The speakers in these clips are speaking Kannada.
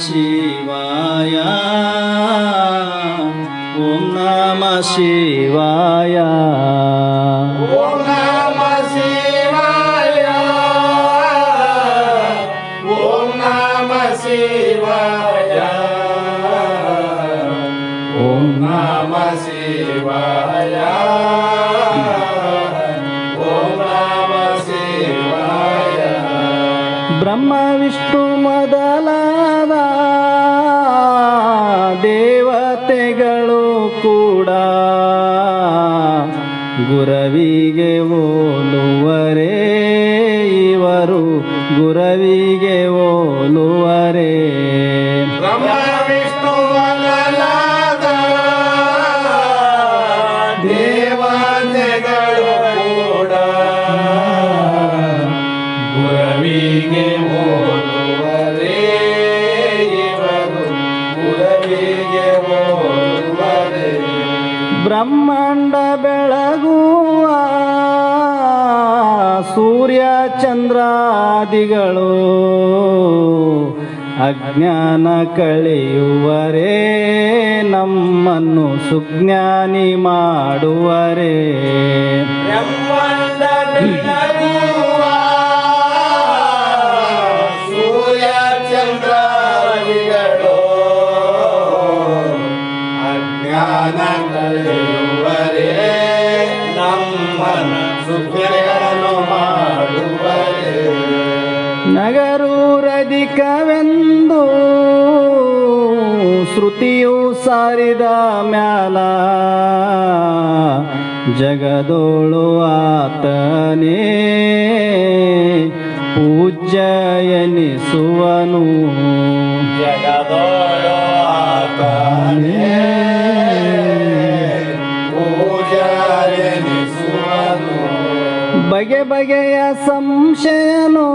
ಶಿವಾಯ ಓಂ ನಮಃ ಶಿವಾಯ ಓಂ ನಮಃ ಶಿವಾಯ ಓಂ ನಮಃ ಶಿವಾಯ ಓಂ ನಮಃ ಶಿವಾಯ ಓಂ ನಮಃ ಶಿವಾಯ. ಬ್ರಹ್ಮ ವಿಷ್ಣು ಮೊದಲಾದ ದೇವತೆಗಳು ಕೂಡ ಗುರವಿಗೆ ಓಲುವರೇ, ಇವರು ಗುರವಿಗೆ ಓಲುವರೇ. ಬ್ರಹ್ಮ ವಿಷ್ಣು ಮೊದಲಾದ ದೇವತೆಗಳು ಕೂಡ ಗುರವಿಗೆ ಹೋಲುವರೇ, ಇವರು ಗುರವಿಗೆ ಹೋಲುವರೇ. ಬ್ರಹ್ಮಾಂಡ ಬೆಳಗುವ ಸೂರ್ಯ ಚಂದ್ರಾದಿಗಳು ಅಜ್ಞಾನ ಕಳೆಯುವರೇ, ನಮ್ಮನ್ನು ಸುಜ್ಞಾನಿ ಮಾಡುವರೇ. ಬ್ರಹ್ಮಾಂಡ ಬೆಳಗುವ ಸೂರ್ಯ ಚಂದ್ರಾದಿಗಳು ಅಜ್ಞಾನ ಕಳೆಯುವರೇ, ನಮ್ಮನ್ನು ಸುಜ್ಞಾನಗಳನ್ನು ಮಾಡುವರೇ. ನಗರೂರಧಿಕವೆಂದು ಶ್ರುತಿಯು ಸಾರಿದ ಮ್ಯಾಲ ಜಗದೋಳು ಆತನೇ ಪೂಜ್ಯ ಎನಿಸುವನು. ಜಗದೋಳು ಆತನೇ ಪೂಜಾರೆನಿಸುವನು. ಬಗೆ ಬಗೆಯ ಸಂಶಯನು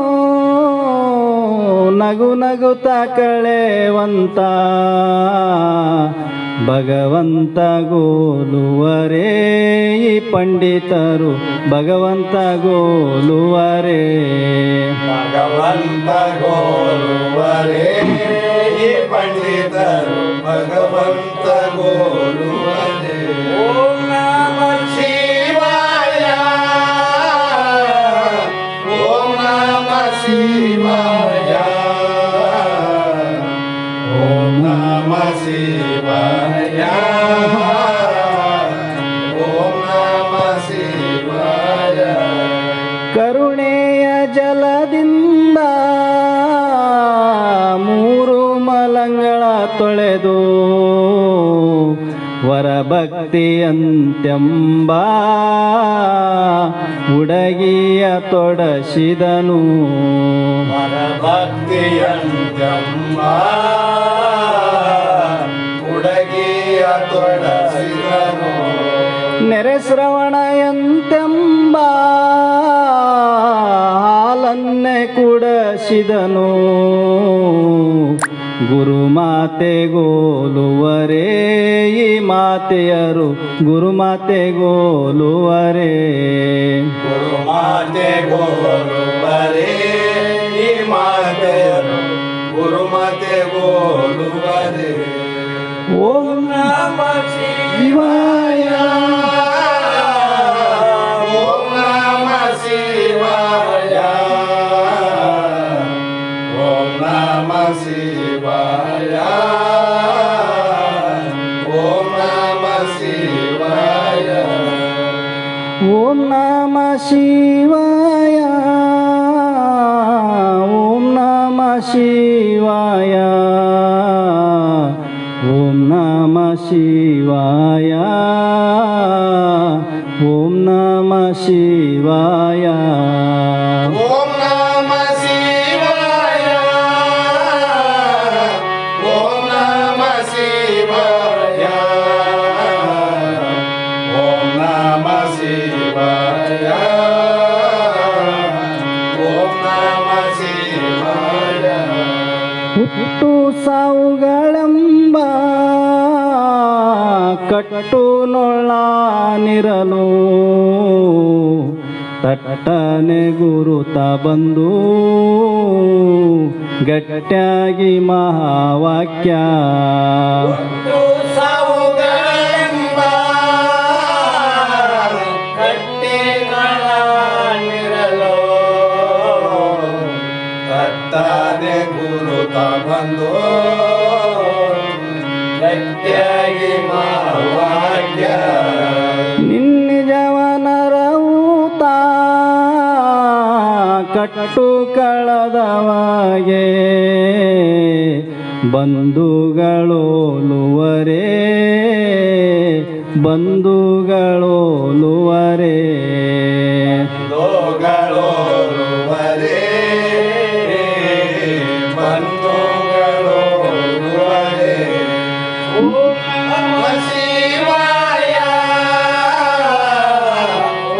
ನಗು ನಗುತ್ತ ಕಳೆವಂತ ಭಗವಂತ ಗೋಲುವರೇ, ಈ ಪಂಡಿತರು ಭಗವಂತ ಗೋಲುವರೇ. ಭಗವಂತ ಗೋಲುವರೇ, ಈ ಪಂಡಿತರು ಭಗವಂತ ಗೋಲುವರೇ. ಓಂ ನಮಃ ಶಿವಾಯ ಓಂ ನಮಃ ಶಿವಾಯ ಓಂ ನಮಃ ಶಿವಾಯ ಓಂ ನಮಃ ಶಿವಾಯ. ಕರುಣೆಯ ಜಲದಿಂದ ಮೂರು ಮಲಂಗಳ ತೊಳೆದು ವರಭಕ್ತಿಯಂತೆಂಬ ಉಡಗಿಯ ತೊಡಸಿದನು. ವರಭಕ್ತಿಯಂತೆಂಬ ಉಡಗಿಯ ತೊಡಸಿದನು. ನೆರೆಶ್ರವಣ ಎಂತೆಂಬ ಹಾಲನ್ನೇ ಕುಡಸಿದನು. ಗುರುಮಾತೆ ಗೋಲುವರೇ, ಈ ಮಾತೆಯರು ಗುರುಮಾತೆ ಗೋಲುವರೇ. ಗುರುಮಾತೆ ಗೋಲುವರೇ, ಈ ಮಾತೆಯರು ಗುರುಮಾತೆ ಗೋಲುವರೇ. ಓಂ ನಮಃ ಶಿವಾಯ ಓಂ ನಮಃ ಶಿವಾಯ ಓಂ ನಮಃ ಶಿವಾಯ ಓಂ ನಮಃ ಶಿವಾಯ. ಓಂ ನಮಃ ಶಿವಾಯ ಓಂ ನಮಃ ಶಿವಾಯ ಓಂ ನಮಃ ಶಿವಾಯ ಓಂ ನಮಃ ಶಿವಾಯ. ಓಂ ನಮಃ ಶಿವಾಯ ಓಂ ನಮಃ ಶಿವಾಯ ಓಂ ನಮಃ ಶಿವಾಯ ಓಂ ನಮಃ ಶಿವಾಯ. ಹುಟ್ಟು ಸಾವುಗಳೆಂಬ ಕಟ್ಟು ನೊಳ್ಳಾನಿರಲು ತಟ್ಟನೆ ಗುರುತ ಬಂದು ಗಟ್ಟಿಯಾಗಿ ಮಹಾವಾಕ್ಯ ಹುಟ್ಟು ಸಾವುಗಳೆಂಬ ಕಟ್ಟಿಗಳನ್ನಿರಲು ತಟ್ಟನೆ ಗುರುತ ಬಂದು ಗಟ್ಟಿಯಾಗಿ ಮಹಾವಾಕ್ಯ ನಿನ್ನಿಜವನರ ಊತ ಕಟ್ಟು ಕಳದವಾಗೆ ಬಂಧುಗಳೋಲುವರೇ ಬಂಧುಗಳೋಲುವರೇ ಬಂಧುಗಳೋಲುವರೇ ಬಂಧುಗಳೋಲುವರೇ ಓಂ ಶಿವಾಯ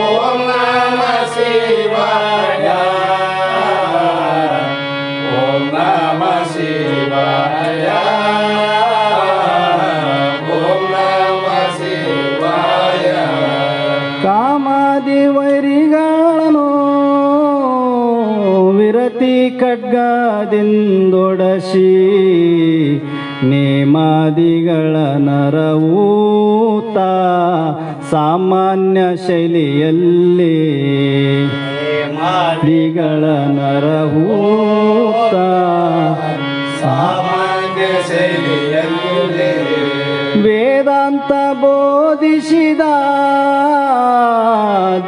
ಓಂ ನಮ ಶಿವಾಯ ಓಂ ನಮ ಶಿವಾಯ ಓಂ ನಮ ಶಿವಾಯ ಕಾಮಾದಿವರಿಗಳನ್ನು ವಿರತಿ ಖಡ್ಗದಿಂದೊಡಸಿ ನೇಮಾದಿಗಳ ನರವೂತ ಸಾಮಾನ್ಯ ಶೈಲಿಯಲ್ಲಿ ಮಾದಿಗಳ ನರವೂತ ಸಾಮಾನ್ಯ ಶೈಲಿಯಲ್ಲಿ ವೇದಾಂತ ಬೋಧಿಸಿದ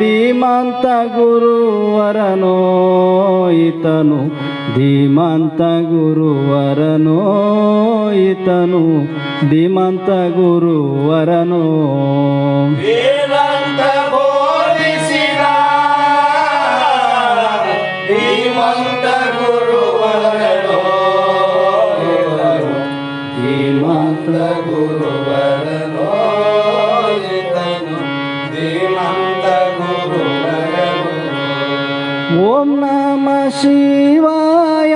ಧೀಮಂತ ಗುರುವರನೋ ಈತನು ಧೀಮಂತ ಗುರುವರನೋ ಈತನು ಧೀಮಂತ ಗುರುವರನೋ ವೇದಾಂತ ಬೋಧಿಸಿದ ಧೀಮಂತ ಗುರುವರನೋ ಧೀಮಂತ ಗುರುವರನೋ ಈತನು ಧೀಮಂತ ಗುರುವರನೋ ಓಂ ನಮ ಶಿವಾಯ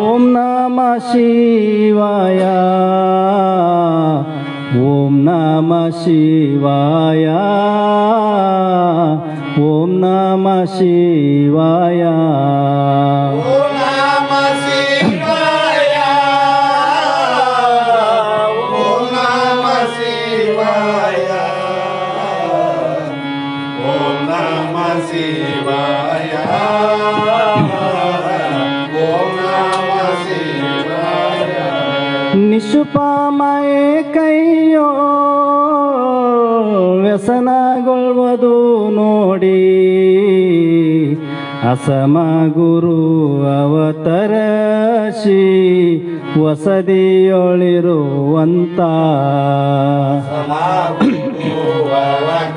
ಓಂ ನಮ ಶಿವಾಯ ಓಂ ನಮ ಶಿವಾಯ ಓಂ ನಮ ಶಿವಾಯ ಓಂ ನಮ ಶಿವಾಯ ಓಂ ನಮ ಶಿವಾಯ ಓಂ ನಮ ಶಿವಾಯ ಓಂ ನಮ ಶಿವಾಯ ನಿಶುಪಾಮಯ ಕೈಯೋ ವ್ಯಸನಗೊಳ್ಳುವುದು ನೋಡಿ ಅಸಮ ಗುರು ಅವತರಸಿ ವಸದಿಯೊಳಿರುವಂತ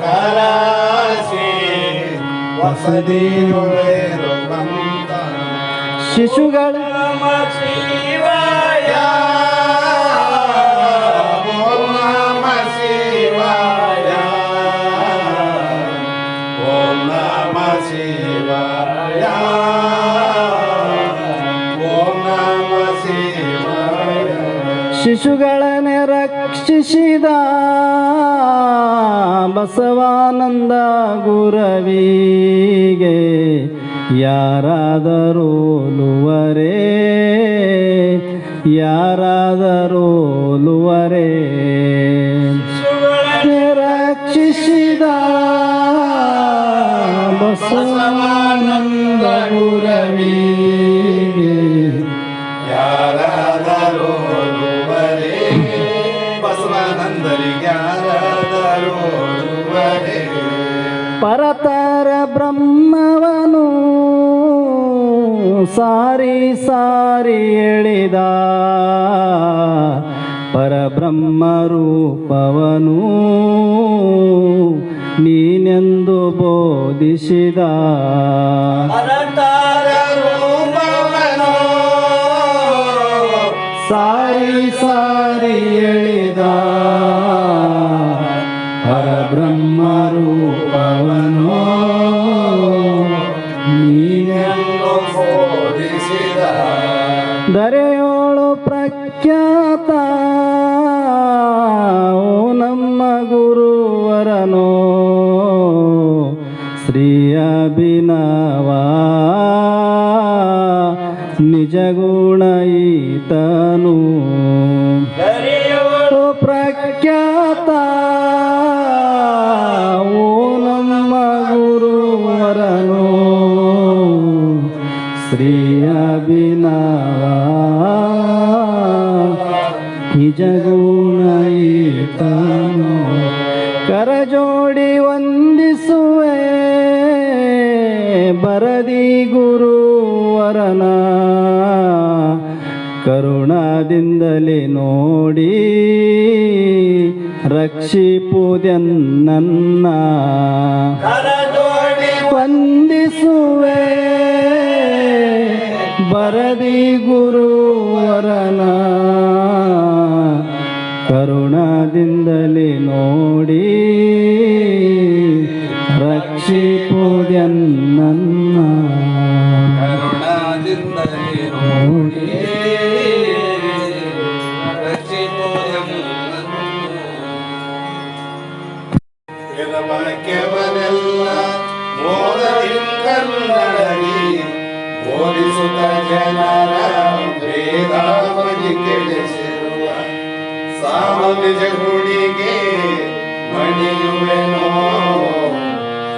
ಕರಾಸಿ ವಸದಿಯೊಳಿರುವಂತ ಶಿಶುಗಳ ನಮ ಶಿವಾಯ ಓಂ ನಮ ಶಿವಾಯ ಓಂ ನಮ ಶಿವಾಯ ಓಂ ನಮ ಶಿವಾಯ ಶಿಶುಗಳನ್ನೇ ರಕ್ಷಿಸಿದ ಬಸವಾನಂದ ಗುರವಿಗೆ ಯಾರಾದರೋಲುವರೇ ಯಾರಾದರೋಲುವರೇ ರಕ್ಷಿಸಿದ ಬಸವಾನಂದ ಗುರವಿಗೆ ಯಾರಾದರೋಲುವರೇ ಬಸವಾನಂದರಿಗೆ ಯಾರಾದರೋಲುವರೇ ಪರತರ ಬ್ರಹ್ಮವನು ಸಾರಿ ಸಾರಿ ಹೇಳಿದ ಪರಬ್ರಹ್ಮ ರೂಪವನು ನೀನೆಂದು ಬೋಧಿಸಿದ ಪರತರ ರೂಪವನು ಸಾರಿ ಸಾರಿ ಹೇಳಿದ ಪರಬ್ರಹ್ಮ ರೂಪವನು ನೀನೆಂದು ಬೋಧಿಸಿದ ದರೆಯೋಳು ಪ್ರಖ್ಯಾತ ಓ ನಮ್ಮ ಗುರುವರನೋ ಶ್ರೀ ಅಭಿನವ ನಿಜ ಗುಣ ಈತನು ಓ ಪ್ರಖ್ಯಾತ ಓ ನಮ್ಮ ಗುರುವರನು ಶ್ರೀ ಅಭಿನವ ನಿಜ ಗುಣ ಈತನು ಕರಜೋಡಿ ವಂದಿಸುವೆ ಬರದಿ ಗುರುವರನ ಕರುಣದಿಂದಲೇ ನೋಡಿ ರಕ್ಷಿಪುದೆನ್ನ ವಂದಿಸುವೆ ಬರದಿ ಗುರುವರನ ಕರುಣದಿಂದಲೇ ನೋಡಿ ರಕ್ಷಿಪುದೆನ್ನ ಕರುಣಾದಿಂದಲೇ ನೋಡಿ ವಾಕ್ಯವನೆಲ್ಲ ಮೋದದಿಂಕನ್ನಡಗಿ ಬೋಧಿಸುತ್ತ ಜನರ ವೇದಾವಧಿ ಕೆಡಿಸಿರುವ ಸಾಮ ನಿಜ ಗುಣಿಗೆ ಮಣಿಯುವೆನೋ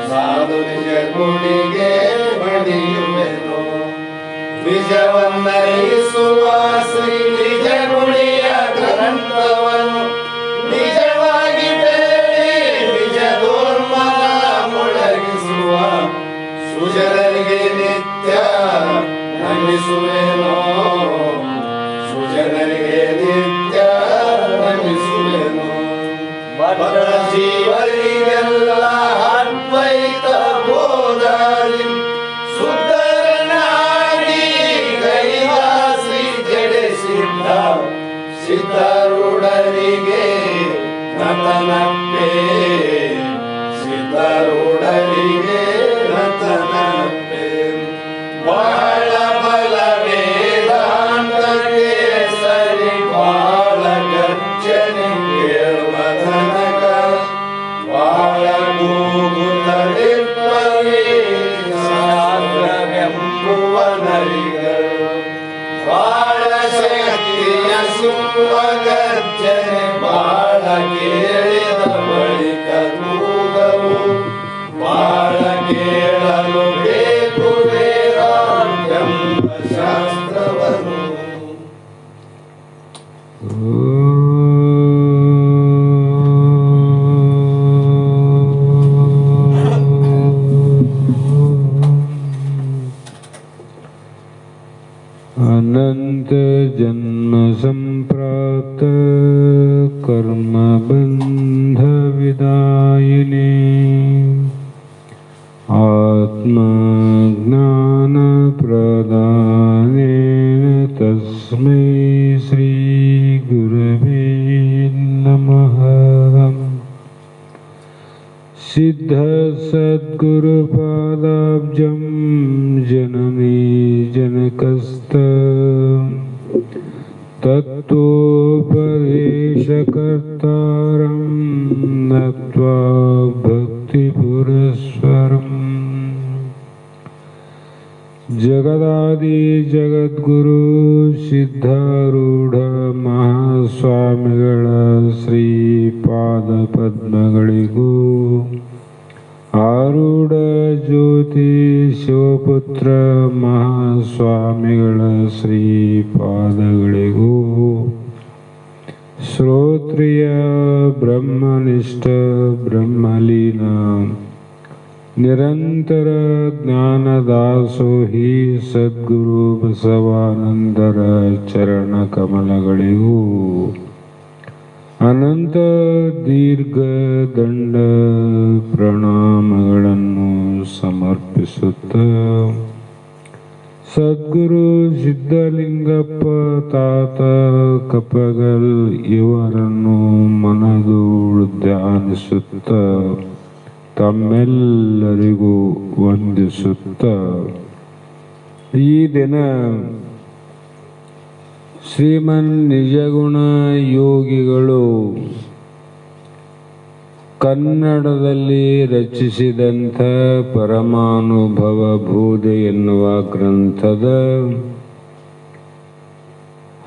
ಸಾಧು ನಿಜ ಗುಣಿಗೆ ಮಣಿಯುವೆನೋ ನಿಜವನ್ನರಿಸುವ ಶ್ರೀ ನಿಜ ಗುಣಿಯ ಗ್ರಂಥವನ್ನು ನಿಜವಾಗಿ ಬೇಡಿ ನಿಜ ದುರ್ಮಲ ಮೊಳಗಿಸುವ ಸುಜನರಿಗೆ ನಿತ್ಯ ನಮಿಸುವೆನೋ ಸುಜನರಿಗೆ ನಿತ್ಯ ನಮಿಸುವೆನೋ ಬಡ ಜೀವರಿಗೆಲ್ಲ ಅದ್ವೈತ ಬೋಧಾರಿ ಸುಂದರನಾಗಿ ಗೈದ ಶ್ರೀ ಜಡಿಸಿದ್ದ ಸಿದ್ಧಾರೂಢರಿಗೆ ನತನಪ್ಪೆ ಸಿದ್ಧಾರೂಢರಿಗೆ ನತನಪ್ಪೆ ಬಾಳ ಬಲ ವೇದಾಂತಕ್ಕೆ ಸರಿ ಬಾಳ ಗರ್ಜನೆ ಕೇಳುವ ತನಕ ಬಾಳ ಮೂಗುತ್ತಲಿಪ್ಪವೇ ಶಾಸ್ತ್ರವೆಂಬುವ ನರಿಗಳು ಬಾಳ ಶಕ್ತಿಯ ಸುವ ಗರ್ಜನೆ ಬಾಳ ಕೇಳಿದ ಬಳಿಕ ತೂಗವು ಬಾಳ ಕೇಳಲು ಬೇಕು ವೇದಾಂತೆಂಬ ಶಾಸ್ತ್ರವನ್ನು अनंत जन्म संप्राप्त कर्म बंध विदायिने आत्मज्ञान प्रदानेन तस्मै श्री गुरवे नमः सिद्ध सद्गुरुपादाब्जं जननी जनकस्त तत्त्वोपदेशकर्तारं नत्वा भक्तिपुरस्सरम् जगदादि जगद्गुरु सिद्धारूಢ ಮಹಾಸ್ವಾಮಿಗಳ ಶ್ರೀಪಾದ ಪದ್ಮಗಳಿಗೂ ಆರೂಢ ಜ್ಯೋತಿ ಶಿವಪುತ್ರ ಮಹಾಸ್ವಾಮಿಗಳ ಶ್ರೀಪಾದಗಳಿಗೂ ಶ್ರೋತ್ರಿಯ ಬ್ರಹ್ಮನಿಷ್ಠ ಬ್ರಹ್ಮಲೀನ ನಿರಂತರ ಜ್ಞಾನದಾಸೋಹಿ ಸದ್ಗುರು ಬಸವಾನಂದರ ಚರಣ ಕಮಲಗಳಿಗೂ ಅನಂತ ದೀರ್ಘ ದಂಡ ಪ್ರಣಾಮಗಳನ್ನು ಸಮರ್ಪಿಸುತ್ತ ಸದ್ಗುರು ಸಿದ್ಧಲಿಂಗಪ್ಪ ತಾತ ಕಪ್ಪಗಲ್ ಇವರನ್ನು ಮನದೂಳು ಧ್ಯಾನಿಸುತ್ತ ತಮ್ಮೆಲ್ಲರಿಗೂ ವಂದಿಸುತ್ತ ಈ ದಿನ ಶ್ರೀಮನ್ ನಿಜಗುಣ ಯೋಗಿಗಳು ಕನ್ನಡದಲ್ಲಿ ರಚಿಸಿದಂಥ ಪರಮಾನುಭವ ಭೂದೆ ಎನ್ನುವ ಗ್ರಂಥದ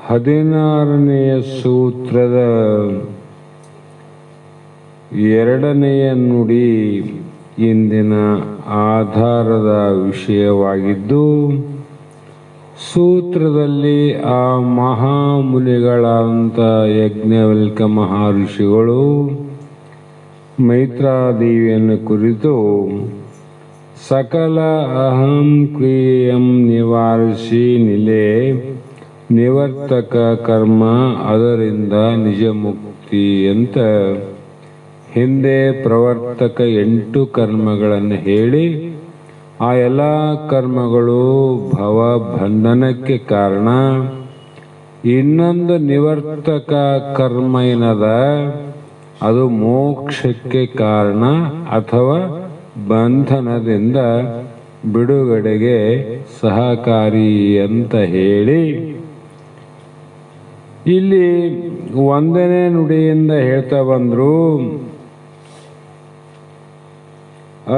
16ನೆಯ ಸೂತ್ರದ 2ನೆಯ ನುಡಿ ಇಂದಿನ ಆಧಾರದ ವಿಷಯವಾಗಿದ್ದು, ಸೂತ್ರದಲ್ಲಿ ಆ ಮಹಾಮುನಿಗಳಾದಂಥ ಯಜ್ಞವಲ್ಕ ಮಹರ್ಷಿಗಳು ಮೈತ್ರಾದೇವಿಯನ್ನು ಕುರಿತು ಸಕಲ ಅಹಂ ಕ್ರಿಯಂ ನಿವಾರಿಸಿ ನಿಲೆ ನಿವರ್ತಕ ಕರ್ಮ, ಅದರಿಂದ ನಿಜ ಮುಕ್ತಿ ಅಂತ ಹಿಂದೆ ಪ್ರವರ್ತಕ 8 ಕರ್ಮಗಳನ್ನು ಹೇಳಿ, ಆ ಎಲ್ಲ ಕರ್ಮಗಳು ಭವ ಬಂಧನಕ್ಕೆ ಕಾರಣ. ಇನ್ನೊಂದು ನಿವರ್ತಕ ಕರ್ಮ ಏನದ, ಅದು ಮೋಕ್ಷಕ್ಕೆ ಕಾರಣ ಅಥವಾ ಬಂಧನದಿಂದ ಬಿಡುಗಡೆಗೆ ಸಹಕಾರಿ ಅಂತ ಹೇಳಿ, ಇಲ್ಲಿ 1ನೇ ನುಡಿಯಿಂದ ಹೇಳ್ತಾ ಬಂದ್ರು,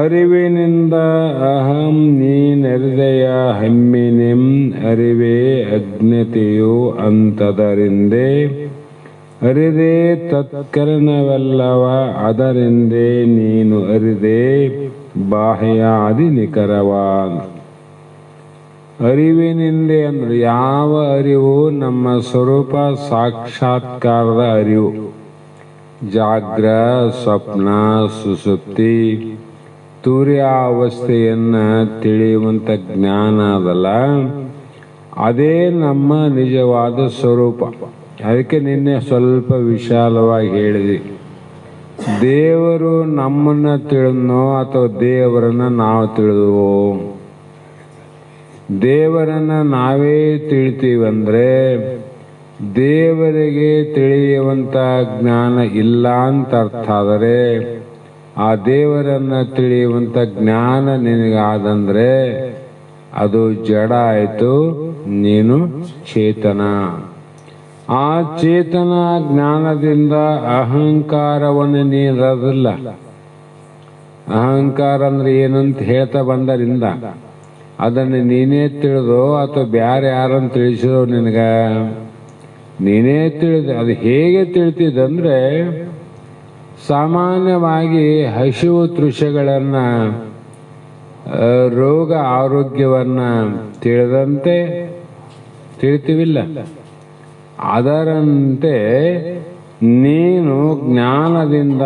ಅರಿವಿನಿಂದ ಅಹಂ ನೀನರಿದೆಯ ಹಮ್ಮಿನಿಂ ಅರಿವೇ ಅಜ್ಞತೆಯು ಅಂತದರಿಂದೆ ಅರಿದೇ ತತ್ಕರಣವೆಲ್ಲವ ಅದರಿಂದೇ ನೀನು ಅರಿದೇ ಬಾಹ್ಯಾದಿ ನಿಖರವಾನ್. ಅರಿವಿನಿಂದೆ ಅಂದ್ರೆ ಯಾವ ಅರಿವು? ನಮ್ಮ ಸ್ವರೂಪ ಸಾಕ್ಷಾತ್ಕಾರದ ಅರಿವು. ಜಾಗ್ರ, ಸ್ವಪ್ನ, ಸುಸುಪ್ತಿ, ತುರ್ಯಾವಸ್ಥೆಯನ್ನ ತಿಳಿಯುವಂತ ಜ್ಞಾನ ಅದಲ್ಲ, ಅದೇ ನಮ್ಮ ನಿಜವಾದ ಸ್ವರೂಪ. ಅದಕ್ಕೆ ನಿನ್ನೆ ಸ್ವಲ್ಪ ವಿಶಾಲವಾಗಿ ಹೇಳಿದ್ವಿ, ದೇವರು ನಮ್ಮನ್ನ ತಿಳಿದ್ನೋ ಅಥವಾ ದೇವರನ್ನ ನಾವು ತಿಳಿದುವೋ? ದೇವರನ್ನ ನಾವೇ ತಿಳಿತೀವಂದ್ರೆ ದೇವರಿಗೆ ತಿಳಿಯುವಂತ ಜ್ಞಾನ ಇಲ್ಲ ಅಂತ ಅರ್ಥ. ಆದರೆ ಆ ದೇವರನ್ನ ತಿಳಿಯುವಂತ ಜ್ಞಾನ ನಿನಗಾದಂದ್ರೆ ಅದು ಜಡ ಆಯ್ತು, ನೀನು ಚೇತನ. ಆ ಚೇತನ ಜ್ಞಾನದಿಂದ ಅಹಂಕಾರವನ್ನು ನೀರದಿಲ್ಲ. ಅಹಂಕಾರ ಅಂದ್ರೆ ಏನಂತ ಹೇಳ್ತಾ ಬಂದರಿಂದ ಅದನ್ನು ನೀನೇ ತಿಳಿದೋ ಅಥವಾ ಬ್ಯಾರೆ ಯಾರನ್ನು ತಿಳಿಸಿದೋ? ನಿನಗ ನೀನೇ ತಿಳಿದ. ಅದು ಹೇಗೆ ತಿಳಿತಿದಂದ್ರೆ, ಸಾಮಾನ್ಯವಾಗಿ ಹಸಿವು ತೃಷಗಳನ್ನ, ರೋಗ ಆರೋಗ್ಯವನ್ನ ತಿಳಿದಂತೆ ತಿಳಿತೀವಿಲ್ಲ, ಅದರಂತೆ ನೀನು ಜ್ಞಾನದಿಂದ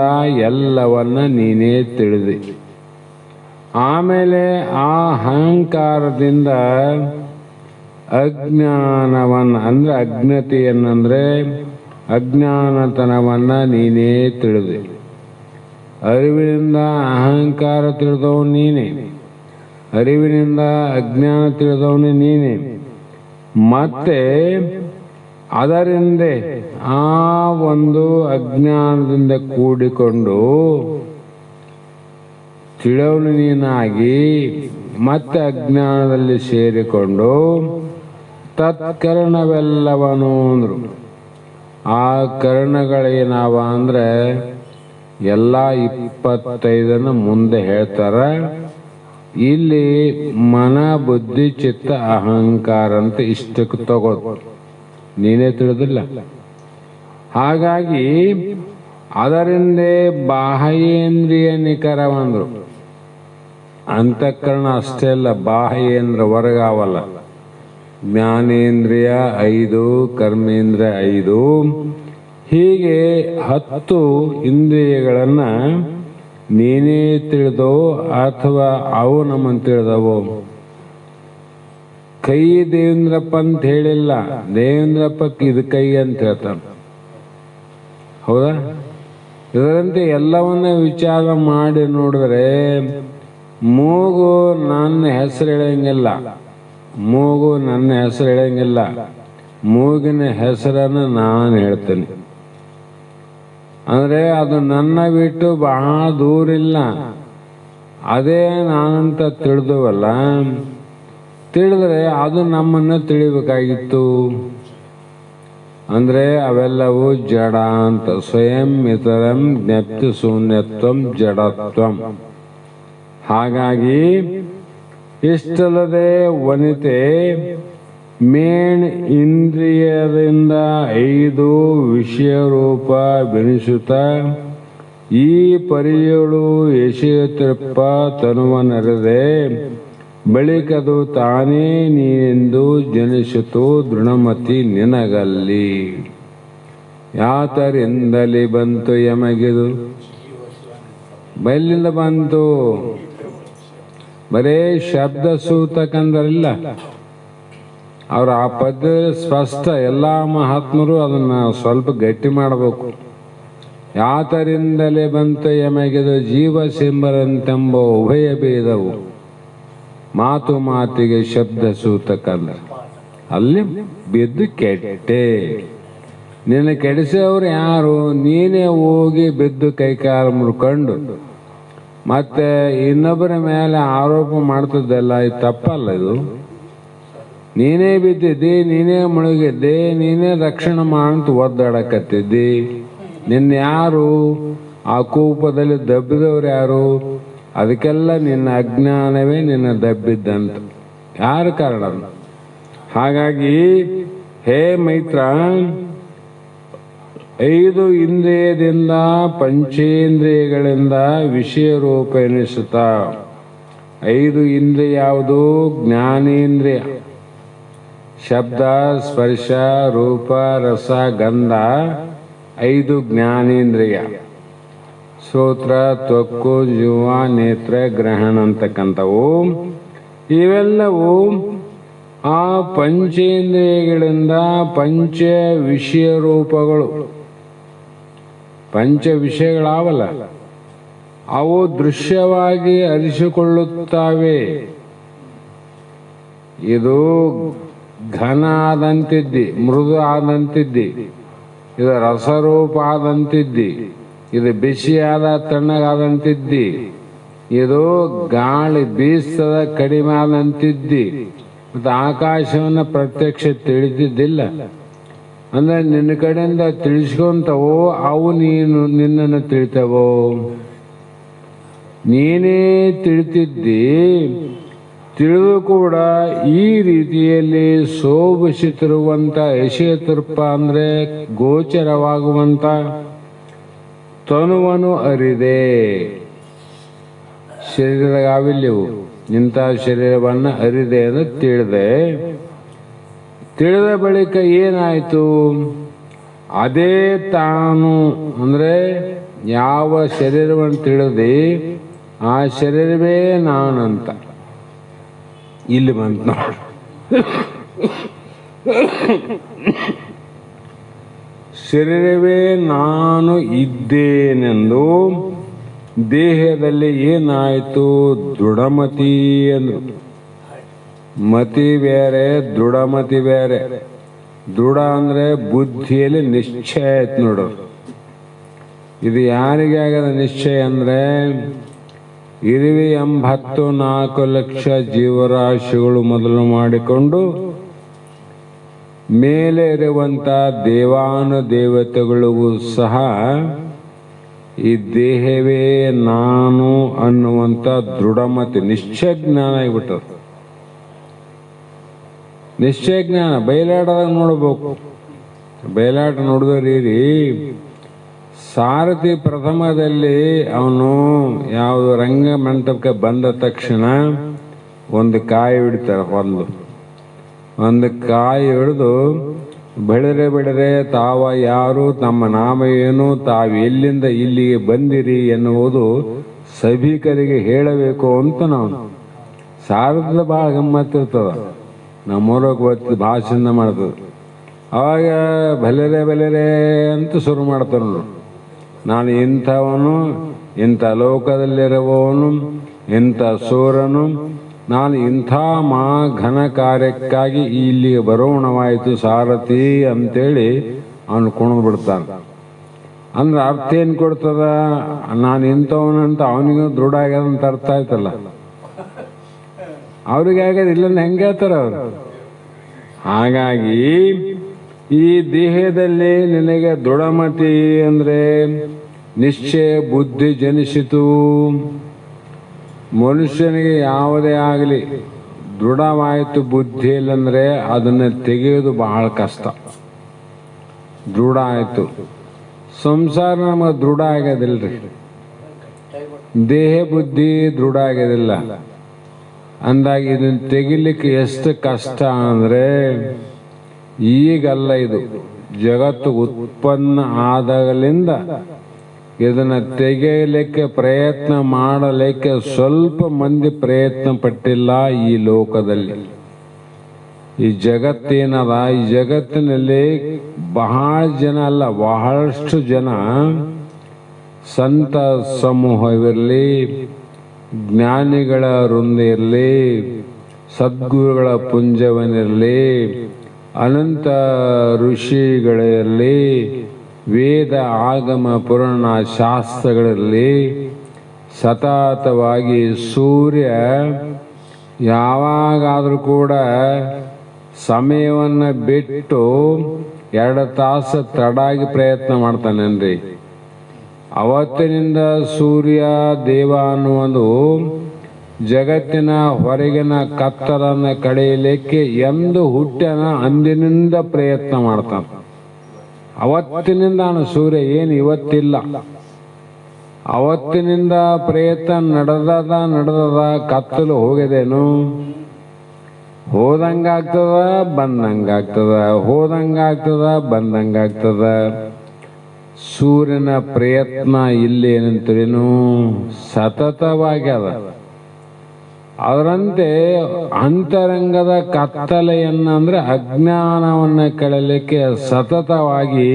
ಎಲ್ಲವನ್ನ ನೀನೇ ತಿಳಿದಿ. ಆಮೇಲೆ ಆ ಅಹಂಕಾರದಿಂದ ಅಜ್ಞಾನವನ್ನ ಅಂದ್ರೆ ಅಜ್ಞತೆಯನ್ನಂದ್ರೆ ಅಜ್ಞಾನತನವನ್ನ ನೀನೇ ತಿಳಿದೆ. ಅರಿವಿನಿಂದ ಅಹಂಕಾರ ತಿಳಿದವನು ನೀನೆ, ಅರಿವಿನಿಂದ ಅಜ್ಞಾನ ತಿಳಿದವನು ನೀನೆ. ಮತ್ತೆ ಅದರಿಂದ ಆ ಒಂದು ಅಜ್ಞಾನದಿಂದ ಕೂಡಿಕೊಂಡು ತಿಳಿಯವನು ನೀನಾಗಿ ಮತ್ತೆ ಅಜ್ಞಾನದಲ್ಲಿ ಸೇರಿಕೊಂಡು ತತ್ಕರಣವೆಲ್ಲವನು ಅಂದ್ರು. ಆ ಕರ್ಣಗಳೇನಾವ ಅಂದ್ರೆ ಎಲ್ಲ 25 ಮುಂದೆ ಹೇಳ್ತಾರ. ಇಲ್ಲಿ ಮನ, ಬುದ್ಧಿ, ಚಿತ್ತ, ಅಹಂಕಾರ ಅಂತ ಇಷ್ಟಕ್ಕೆ ತಗೋದು. ನೀನೇ ತಿಳಿದಿಲ್ಲ. ಹಾಗಾಗಿ ಅದರಿಂದ ಬಾಹ್ಯೇಂದ್ರಿಯ ನಿಖರವಂದ್ರು. ಅಂತಃಕರಣ ಅಷ್ಟೇ ಅಲ್ಲ, ಬಾಹ್ಯೇಂದ್ರ ಹೊರಗಾವಲ್ಲ. ಜ್ಞಾನೇಂದ್ರಿಯ 5, ಕರ್ಮೇಂದ್ರಿಯ 5, ಹೀಗೆ 10 ಇಂದ್ರಿಯಗಳನ್ನ ನೀನೇ ತಿಳಿದೋ ಅಥವಾ ಅವು ನಮ್ಮನ್ನು ತಿಳಿದವೋ? ಕೈ ದೇವೇಂದ್ರಪ್ಪ ಅಂತ ಹೇಳಿಲ್ಲ, ದೇವೇಂದ್ರಪ್ಪಕ್ಕೆ ಇದು ಕೈ ಅಂತ ಹೇಳ್ತಾನೆ. ಹೌದಾ? ಇದರಂತೆ ಎಲ್ಲವನ್ನ ವಿಚಾರ ಮಾಡಿ ನೋಡಿದ್ರೆ ಮೂಗು ನನ್ನ ಹೆಸರು ಹೇಳಂಗಿಲ್ಲ, ಮೂಗು ನನ್ನ ಹೆಸರು ಹೇಳಂಗಿಲ್ಲ. ಮೂಗಿನ ಹೆಸರನ್ನು ನಾನು ಹೇಳ್ತೇನೆ. ಅಂದ್ರೆ ಅದು ನನ್ನ ಬಿಟ್ಟು ಬಹಳ ದೂರಿಲ್ಲ. ಅದೇ ನಾನಂತ ತಿಳಿದುವಲ್ಲ, ತಿಳಿದ್ರೆ ಅದು ನಮ್ಮನ್ನ ತಿಳಿಬೇಕಾಗಿತ್ತು. ಅಂದ್ರೆ ಅವೆಲ್ಲವೂ ಜಡ ಅಂತ. ಸ್ವಯಂ ಇತರಂ ಜ್ಞಪ್ತಿ ಶೂನ್ಯತ್ವಂ ಜಡತ್ವಂ. ಹಾಗಾಗಿ ಇಷ್ಟಲ್ಲದೆ ವನಿತೆ ಮೇಣ್ ಇಂದ್ರಿಯದಿಂದ 5 ವಿಷಯ ರೂಪ ಬೆನಿಸುತ್ತ ಈ ಪರಿಯಳು ಎಸೆಯುತ್ತಿರಪ್ಪ ತನುವ ನರದೆ ಬಳಿಕದು ತಾನೇ ನೀನೆಂದು ಜನಿಸಿತು ದೃಢಮತಿ ನಿನಗಲ್ಲಿ. ಯಾತರಿಂದಲೇ ಬಂತು ಯಮಗಿದು? ಬಯಲಿಂದ ಬಂತು. ಬರೇ ಶಬ್ದ ಸೂತಕಂದರಿಲ್ಲ ಅವ್ರು. ಆ ಪದ್ಯದಲ್ಲಿ ಸ್ಪಷ್ಟ ಎಲ್ಲ ಮಹಾತ್ಮರು ಅದನ್ನ ಸ್ವಲ್ಪ ಗಟ್ಟಿ ಮಾಡಬೇಕು. ಯಾತರಿಂದಲೇ ಬಂತು ಯಮಗಿದು ಜೀವ ಸಿಂಬರಂತೆಂಬ ಉಭಯ ಭೇದವು ಮಾತು ಮಾತಿಗೆ ಶಬ್ದ ಸೂತಕಂದ. ಅಲ್ಲಿ ಬಿದ್ದು ಕೆಟ್ಟೆ. ನಿನ್ನ ಕೆಡಿಸೋರು ಯಾರು? ನೀನೇ ಹೋಗಿ ಬಿದ್ದು ಕೈಕಾಲು ಮುರ್ಕೊಂಡು ಮತ್ತೆ ಇನ್ನೊಬ್ಬರ ಮೇಲೆ ಆರೋಪ ಮಾಡ್ತಿದ್ದಲ್ಲ, ಇದು ತಪ್ಪಲ್ಲ. ಇದು ನೀನೇ ಬಿದ್ದಿದ್ದಿ, ನೀನೇ ಮುಳುಗಿದ್ದಿ, ನೀನೇ ರಕ್ಷಣೆ ಮಾಡಂತ ಒದ್ದಾಡಕತ್ತಿದ್ದಿ. ನಿನ್ನ ಯಾರು ಆ ಕೂಪದಲ್ಲಿ ದಬ್ಬಿದವ್ರು ಯಾರು? ಅದಕ್ಕೆಲ್ಲ ನಿನ್ನ ಅಜ್ಞಾನವೇ ನಿನ್ನ ದಬ್ಬಿದ್ದಂತ. ಯಾರು ಕಾರಣ? ಹಾಗಾಗಿ ಹೇ ಮೈತ್ರ, 5 ಇಂದ್ರಿಯದಿಂದ ಪಂಚೇಂದ್ರಿಯಗಳಿಂದ ವಿಷಯ ರೂಪ ಎನಿಸುತ್ತ. 5 ಇಂದ್ರಿಯ ಯಾವುದು? ಜ್ಞಾನೇಂದ್ರಿಯ. ಶಬ್ದ ಸ್ಪರ್ಶ ರೂಪ ರಸ ಗಂಧ 5 ಜ್ಞಾನೇಂದ್ರಿಯ. ಶ್ರೋತ್ರ ತ್ವಕ್ಕು ಜೀವ ನೇತ್ರ ಗ್ರಹಣ ಅಂತಕ್ಕಂಥವು. ಇವೆಲ್ಲವೂ ಆ ಪಂಚೇಂದ್ರಿಯಗಳಿಂದ ಪಂಚ ವಿಷಯ ರೂಪಗಳು. ಪಂಚ ವಿಷಯಗಳಾವಲ್ಲ, ಅವು ದೃಶ್ಯವಾಗಿ ಅರಿಸಿಕೊಳ್ಳುತ್ತವೆ. ಇದು ಘನ ಆದಂತಿದ್ದಿ, ಮೃದು ಆದಂತಿದ್ದಿ, ಇದು ರಸರೂಪ ಆದಂತಿದ್ದಿ, ಇದು ಬಿಸಿಯಾದ ತಣ್ಣಗಾದಂತಿದ್ದಿ, ಇದು ಗಾಳಿ ಬೀಸ್ತದ ಕಡಿಮೆ ಆದಂತಿದ್ದಿ, ಮತ್ತು ಆಕಾಶವನ್ನು ಪ್ರತ್ಯಕ್ಷ ತಿಳಿದಿದ್ದಿಲ್ಲ. ಅಂದ್ರೆ ನಿನ್ನ ಕಡೆಯಿಂದ ತಿಳಿಸ್ಕೊಂತವೋ ಅವು ನಿನ್ನನ್ನು ತಿಳಿತವೋ? ನೀನೇ ತಿಳಿತಿದ್ದಿ. ತಿಳಿದು ಕೂಡ ಈ ರೀತಿಯಲ್ಲಿ ಶೋಭಿಸುತ್ತಿರುವಂತ ಎಸೆಯುತ್ತಿರಪ್ಪ ಅಂದ್ರೆ ಗೋಚರವಾಗುವಂತ ತನುವನ್ನು ಅರಿದೆ. ಶರೀರಗಾವಿಲ್ಯವು ಇಂಥ ಶರೀರವನ್ನು ಅರಿದೆ ಅಂತ ತಿಳಿದೆ. ತಿಳಿದ ಬಳಿಕ ಏನಾಯಿತು? ಅದೇ ತಾನು ಅಂದ್ರೆ ಯಾವ ಶರೀರವನ್ನು ತಿಳಿದಿ ಆ ಶರೀರವೇ ನಾನಂತ ಇಲ್ಲಿ ಬಂತು ನೋಡಿ. ಶರೀರವೇ ನಾನು ಇದ್ದೇನೆಂದು ದೇಹದಲ್ಲಿ ಏನಾಯಿತು? ದೃಢಮತಿ ಎಂದು. ಮತಿ ಬೇರೆ, ದೃಢಮತಿ ಬೇರೆ. ದೃಢ ಅಂದ್ರೆ ಬುದ್ಧಿಯಲ್ಲಿ ನಿಶ್ಚಯ ಆಯ್ತು ನೋಡೋದು. ಇದು ಯಾರಿಗೆ ಆಗದ ನಿಶ್ಚಯ ಅಂದ್ರೆ 84 ಲಕ್ಷ ಜೀವರಾಶಿಗಳು ಮೊದಲು ಮಾಡಿಕೊಂಡು ಮೇಲೆ ಇರುವಂತ ದೇವಾನುದೇವತೆಗಳಿಗೂ ಸಹ ಈ ದೇಹವೇ ನಾನು ಅನ್ನುವಂತ ದೃಢಮತಿ ನಿಶ್ಚಯ ಜ್ಞಾನ ಆಗಿಬಿಟ್ಟದ. ನಿಶ್ಚಯ ಜ್ಞಾನ ಬಯಲಾಟದಾಗ ನೋಡ್ಬೇಕು. ಬಯಲಾಟ ನೋಡಿದ್ರಿ, ಸಾರಥಿ ಪ್ರಥಮದಲ್ಲಿ ಅವನು ಯಾವುದು ರಂಗ ಮಂಟಪಕ್ಕೆ ಬಂದ ತಕ್ಷಣ ಒಂದು ಕಾಯಿ ಹಿಡಿತಾರೆ. ಒಂದು ಕಾಯಿ ಹಿಡಿದು ಬೆಳೆದರೆ ತಾವ ಯಾರು, ತಮ್ಮ ನಾಮ ಏನು, ತಾವು ಎಲ್ಲಿಂದ ಇಲ್ಲಿಗೆ ಬಂದಿರಿ ಎನ್ನುವುದು ಸಭಿಕರಿಗೆ ಹೇಳಬೇಕು ಅಂತ ನಾವು. ಸಾರಥದ ಭಾಳ ಗಮ್ಮತ್ತಿರ್ತದ. ನಮ್ಮೂರಾಗ ಗೊತ್ತು ಭಾಷಣ ಮಾಡ್ತದೆ. ಅವಾಗ ಬಲೆರೆ ಅಂತ ಶುರು ಮಾಡ್ತಾರೆ ನೋಡು. ನಾನು ಇಂಥವನು, ಇಂಥ ಲೋಕದಲ್ಲಿರುವವನು, ಇಂಥ ಸೂರನು, ನಾನು ಇಂಥ ಘನ ಕಾರ್ಯಕ್ಕಾಗಿ ಇಲ್ಲಿಗೆ ಬರೋಣವಾಯಿತು ಸಾರಥಿ ಅಂತೇಳಿ ಅವನು ಕುಣಿದು ಬಿಡ್ತಾನೆ. ಅಂದ್ರೆ ಅರ್ಥ ಏನು ಕೊಡ್ತದ? ನಾನು ಇಂಥವನಂತ ಅವನಿಗೂ ದೃಢ ಆಗ್ಯದಂತ ಅರ್ಥ ಆಯ್ತಲ್ಲ. ಅವ್ರಿಗೆ ಆಗ್ಯದ, ಇಲ್ಲಂದ್ರೆ ಹೆಂಗೆ ಹೇಳ್ತಾರ ಅವರು? ಹಾಗಾಗಿ ಈ ದೇಹದಲ್ಲಿ ನಿನಗೆ ದೃಢಮತಿ ಅಂದ್ರೆ ನಿಶ್ಚಯ ಬುದ್ಧಿ ಜನಿಸಿತು. ಮನುಷ್ಯನಿಗೆ ಯಾವುದೇ ಆಗಲಿ ದೃಢವಾಯಿತು ಬುದ್ಧಿ ಇಲ್ಲಂದ್ರೆ ಅದನ್ನು ತೆಗೆಯೋದು ಬಹಳ ಕಷ್ಟ. ದೃಢ ಆಯಿತು. ಸಂಸಾರ ನಮಗೆ ದೃಢ ಆಗ್ಯದಿಲ್ರಿ, ದೇಹ ಬುದ್ಧಿ ದೃಢ ಆಗ್ಯದಿಲ್ಲ. ಅಂದಾಗ ಇದನ್ನು ತೆಗಿಲಿಕ್ಕೆ ಎಷ್ಟು ಕಷ್ಟ ಅಂದ್ರೆ ಈಗಲ್ಲ, ಇದು ಜಗತ್ತು ಉತ್ಪನ್ನ ಆದಾಗಲಿಂದ ಇದನ್ನು ತೆಗೆಯಲಿಕ್ಕೆ ಪ್ರಯತ್ನ ಮಾಡಲಿಕ್ಕೆ ಸ್ವಲ್ಪ ಮಂದಿ ಪ್ರಯತ್ನ ಪಟ್ಟಿಲ್ಲ ಈ ಲೋಕದಲ್ಲಿ. ಈ ಜಗತ್ತೇನದ, ಈ ಜಗತ್ತಿನಲ್ಲಿ ಬಹಳ ಜನ ಅಲ್ಲ, ಬಹಳಷ್ಟು ಜನ ಸಂತ ಸಮೂಹವಿರಲಿ, ಜ್ಞಾನಿಗಳ ವೃಂದ ಇರಲಿ, ಸದ್ಗುರುಗಳ ಪುಂಜವನಿರಲಿ, ಅನಂತ ಋಷಿಗಳಿರಲಿ, ವೇದ ಆಗಮ ಪುರಾಣ ಶಾಸ್ತ್ರಗಳಲ್ಲಿ ಸತತವಾಗಿ ಸೂರ್ಯ ಯಾವಾಗಾದರೂ ಕೂಡ ಸಮಯವನ್ನು ಬಿಟ್ಟು 2 ತಾಸು ತಡಾಗಿ ಪ್ರಯತ್ನ ಮಾಡ್ತಾನೇನ್ರಿ. ಅವತ್ತಿನಿಂದ ಸೂರ್ಯ ದೇವ ಅನ್ನುವುದು ಜಗತ್ತಿನ ಹೊರಗಿನ ಕತ್ತಲನ್ನು ಕಳೆಯಲಿಕ್ಕೆ ಎಂದು ಹುಟ್ಟ್ಯಾನ ಅಂದಿನಿಂದ ಪ್ರಯತ್ನ ಮಾಡ್ತಾನೆ. ಅವತ್ತಿನಿಂದ ಸೂರ್ಯ ಏನು ಇವತ್ತಿಲ್ಲ, ಅವತ್ತಿನಿಂದ ಪ್ರಯತ್ನ ನಡೆದದ ಕತ್ತಲು ಹೋಗಿದೇನು? ಹೋದಂಗಾಗ್ತದ ಬಂದಂಗಾಗ್ತದ, ಹೋದಂಗಾಗ್ತದ ಬಂದಂಗಾಗ್ತದ. ಸೂರ್ಯನ ಪ್ರಯತ್ನ ಇಲ್ಲಿ ಏನಂತೇನು ಸತತವಾಗ್ಯದ. ಅದರಂತೆ ಅಂತರಂಗದ ಕತ್ತಲೆಯನ್ನಂದ್ರೆ ಅಜ್ಞಾನವನ್ನು ಕಳೆಯಲಿಕ್ಕೆ ಸತತವಾಗಿ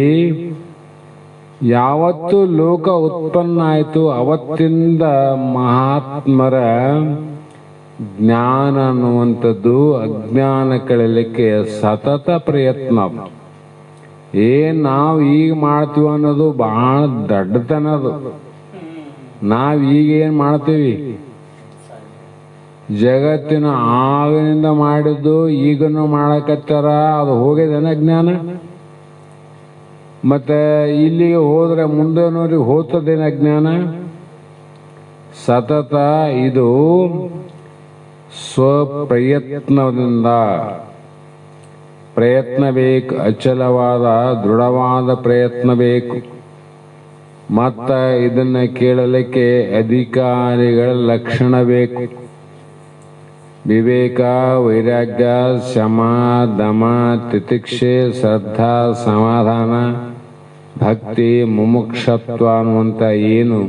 ಯಾವತ್ತು ಲೋಕ ಉತ್ಪನ್ನ ಆಯಿತು ಅವತ್ತಿಂದ ಮಹಾತ್ಮರ ಜ್ಞಾನ ಅನ್ನುವಂಥದ್ದು ಅಜ್ಞಾನ ಕಳೆಯಲಿಕ್ಕೆ ಸತತ ಪ್ರಯತ್ನ. ನಾವು ಈಗ ಮಾಡ್ತೀವಿ ಅನ್ನೋದು ಬಹಳ ದಡ್ಡತನದು. ನಾವು ಈಗ ಏನು ಮಾಡ್ತೀವಿ? ಜಗತ್ತಿನ ಆಗಿನಿಂದ ಮಾಡಿದ್ದು ಈಗನ್ನು ಮಾಡಕತ್ತಾರ, ಅದು ಹೋಗಿದೇನ ಜ್ಞಾನ? ಮತ್ತೆ ಇಲ್ಲಿಗೆ ಹೋದ್ರೆ ಮುಂದೆನವ್ರಿಗೆ ಹೋಗ್ತದೇನ ಜ್ಞಾನ? ಸತತ ಇದು ಸ್ವಪ್ರಯತ್ನದಿಂದ ಪ್ರಯತ್ನ ಬೇಕು, ಅಚಲವಾದ ದೃಢವಾದ ಪ್ರಯತ್ನ ಬೇಕು. ಮತ್ತ ಇದನ್ನ ಕೇಳಲಿಕ್ಕೆ ಅಧಿಕಾರಿಗಳ ಲಕ್ಷಣ ಬೇಕು. ವಿವೇಕ, ವೈರಾಗ್ಯ, ಶಮ, ದಮ, ತಿತಿಕ್ಷೆ, ಶ್ರದ್ಧಾ, ಸಮಾಧಾನ, ಭಕ್ತಿ, ಮುಮುಕ್ಷತ್ವ ಅನ್ನುವಂಥ ಏನು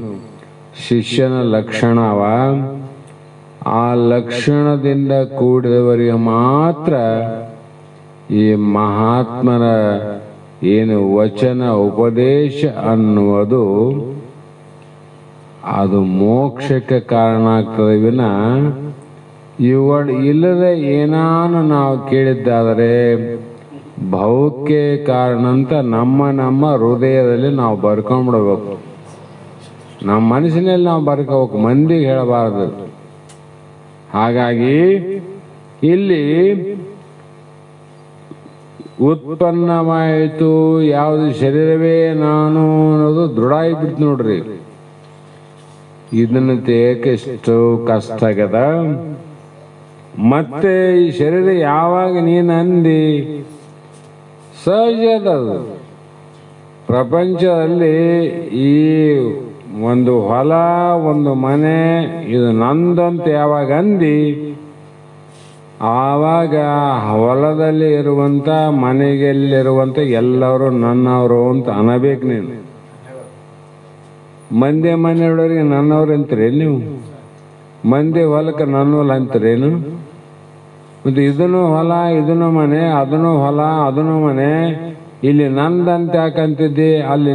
ಶಿಷ್ಯನ ಲಕ್ಷಣ ಅವ, ಆ ಲಕ್ಷಣದಿಂದ ಕೂಡಿದವರಿಗೆ ಮಾತ್ರ ಈ ಮಹಾತ್ಮರ ಏನು ವಚನ ಉಪದೇಶ ಅನ್ನುವುದು ಅದು ಮೋಕ್ಷಕ್ಕೆ ಕಾರಣ ಆಗ್ತದೆ ವಿನ ಇವುಗಳು ಇಲ್ಲದೆ ಏನಾನು ನಾವು ಕೇಳಿದ್ದಾದರೆ ಭವಕ್ಕೆ ಕಾರಣ ಅಂತ ನಮ್ಮ ಹೃದಯದಲ್ಲಿ ನಾವು ಬರ್ಕೊಂಡ್ಬಿಡ್ಬೇಕು. ನಮ್ಮ ಮನಸ್ಸಿನಲ್ಲಿ ನಾವು ಬರ್ಕೋಬೇಕು, ಮಂದಿಗೆ ಹೇಳಬಾರದು. ಹಾಗಾಗಿ ಇಲ್ಲಿ ಉತ್ಪನ್ನವಾಯಿತು ಯಾವುದು ಶರೀರವೇ ನಾನು ಅನ್ನೋದು ದೃಢ ಆಗಿಬಿಡ್ತು ನೋಡ್ರಿ. ಇದನ್ನು ತೆಗೆಯಕ್ಕೆ ಎಷ್ಟು ಕಷ್ಟ ಆಗ್ಯದ. ಮತ್ತೆ ಈ ಶರೀರ ಯಾವಾಗ ನೀನು ಅಂದಿ ಸಹಜ ಅದು. ಪ್ರಪಂಚದಲ್ಲಿ ಈ ಒಂದು ಹೊಲ, ಒಂದು ಮನೆ, ಇದು ನಂದಂತ ಯಾವಾಗ ಅಂದಿ ಆವಾಗ ಹೊಲದಲ್ಲಿ ಇರುವಂತ ಮನೆಗೆಲ್ಲಿರುವಂತ ಎಲ್ಲರೂ ನನ್ನವರು ಅಂತ ಅನ್ನಬೇಕು ನೀನು. ಮಂದಿ ಮನೆಯೊಳಗೆ ನನ್ನವ್ರು ಅಂತೀರೇನು ನೀವು? ಮಂದಿ ಹೊಲಕ್ಕೆ ನನ್ನ ಹೊಲ ಅಂತೀರೇನು? ಮತ್ತು ಇದನ್ನು ಹೊಲ, ಇದನ್ನು ಮನೆ, ಅದನ್ನು ಹೊಲ, ಅದನ್ನು ಮನೆ, ಇಲ್ಲಿ ನಂದಂತ ಯಾಕಂತಿದ್ದಿ, ಅಲ್ಲಿ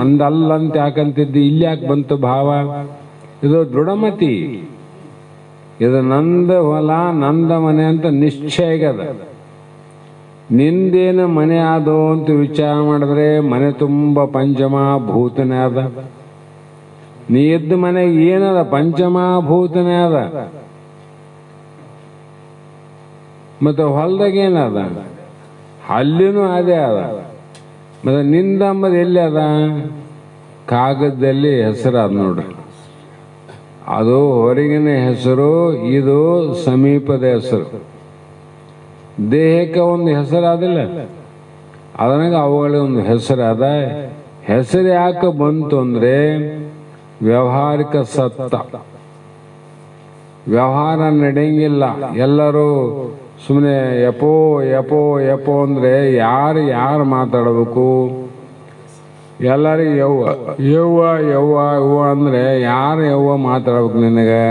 ಅಂದಲ್ಲಂತ ಯಾಕಂತಿದ್ದಿ, ಇಲ್ಲಿ ಯಾಕೆ ಬಂತು ಭಾವ? ಇದು ದೃಢಮತಿ. ಇದು ನಂದ ಹೊಲ, ನಂದ ಮನೆ ಅಂತ ನಿಶ್ಚಯ ಆಗ್ಯದ. ನಿಂದೇನು ಮನೆ ಆದೋ ಅಂತ ವಿಚಾರ ಮಾಡಿದ್ರೆ ಮನೆ ತುಂಬ ಪಂಚಮಭೂತನೇ ಅದ. ನೀ ಇದ್ದ ಮನೆಗೆ ಏನದ? ಪಂಚಮಭೂತನೇ ಅದ. ಮತ್ತೆ ಹೊಲದಾಗ ಏನದ? ಅಲ್ಲಿನೂ ಅದೇ ಅದ. ಮತ್ತು ನಿಂದಂಬದು ಎಲ್ಲಿ ಅದ? ಕಾಗದದಲ್ಲಿ ಹೆಸರು ಅದ ನೋಡ್ರಿ. ಅದು ಹೊರಗಿನ ಹೆಸರು, ಇದು ಸಮೀಪದ ಹೆಸರು. ದೇಹಕ್ಕೆ ಒಂದು ಹೆಸರು ಆದಿಲ್ಲ, ಅದನಾಗ ಅವುಗಳಿಗೆ ಒಂದು ಹೆಸರು ಅದ. ಹೆಸರು ಯಾಕೆ ಬಂತು ಅಂದರೆ ವ್ಯಾವಹಾರಿಕ ಸತ್ತ. ವ್ಯವಹಾರ ನಡೆಯಂಗಿಲ್ಲ. ಎಲ್ಲರೂ ಸುಮ್ಮನೆ ಯಪೋ ಯಪೋ ಯಪೋ ಅಂದರೆ ಯಾರು ಮಾತಾಡಬೇಕು? ಎಲ್ಲರಿಗೂ ಯವ್ವ ಯವ್ವ ಯವ್ವ ಯವ್ವ ಅಂದರೆ ಯಾರು ಯವ್ವ ಮಾತಾಡ್ಬೇಕು ನಿನಗೆ?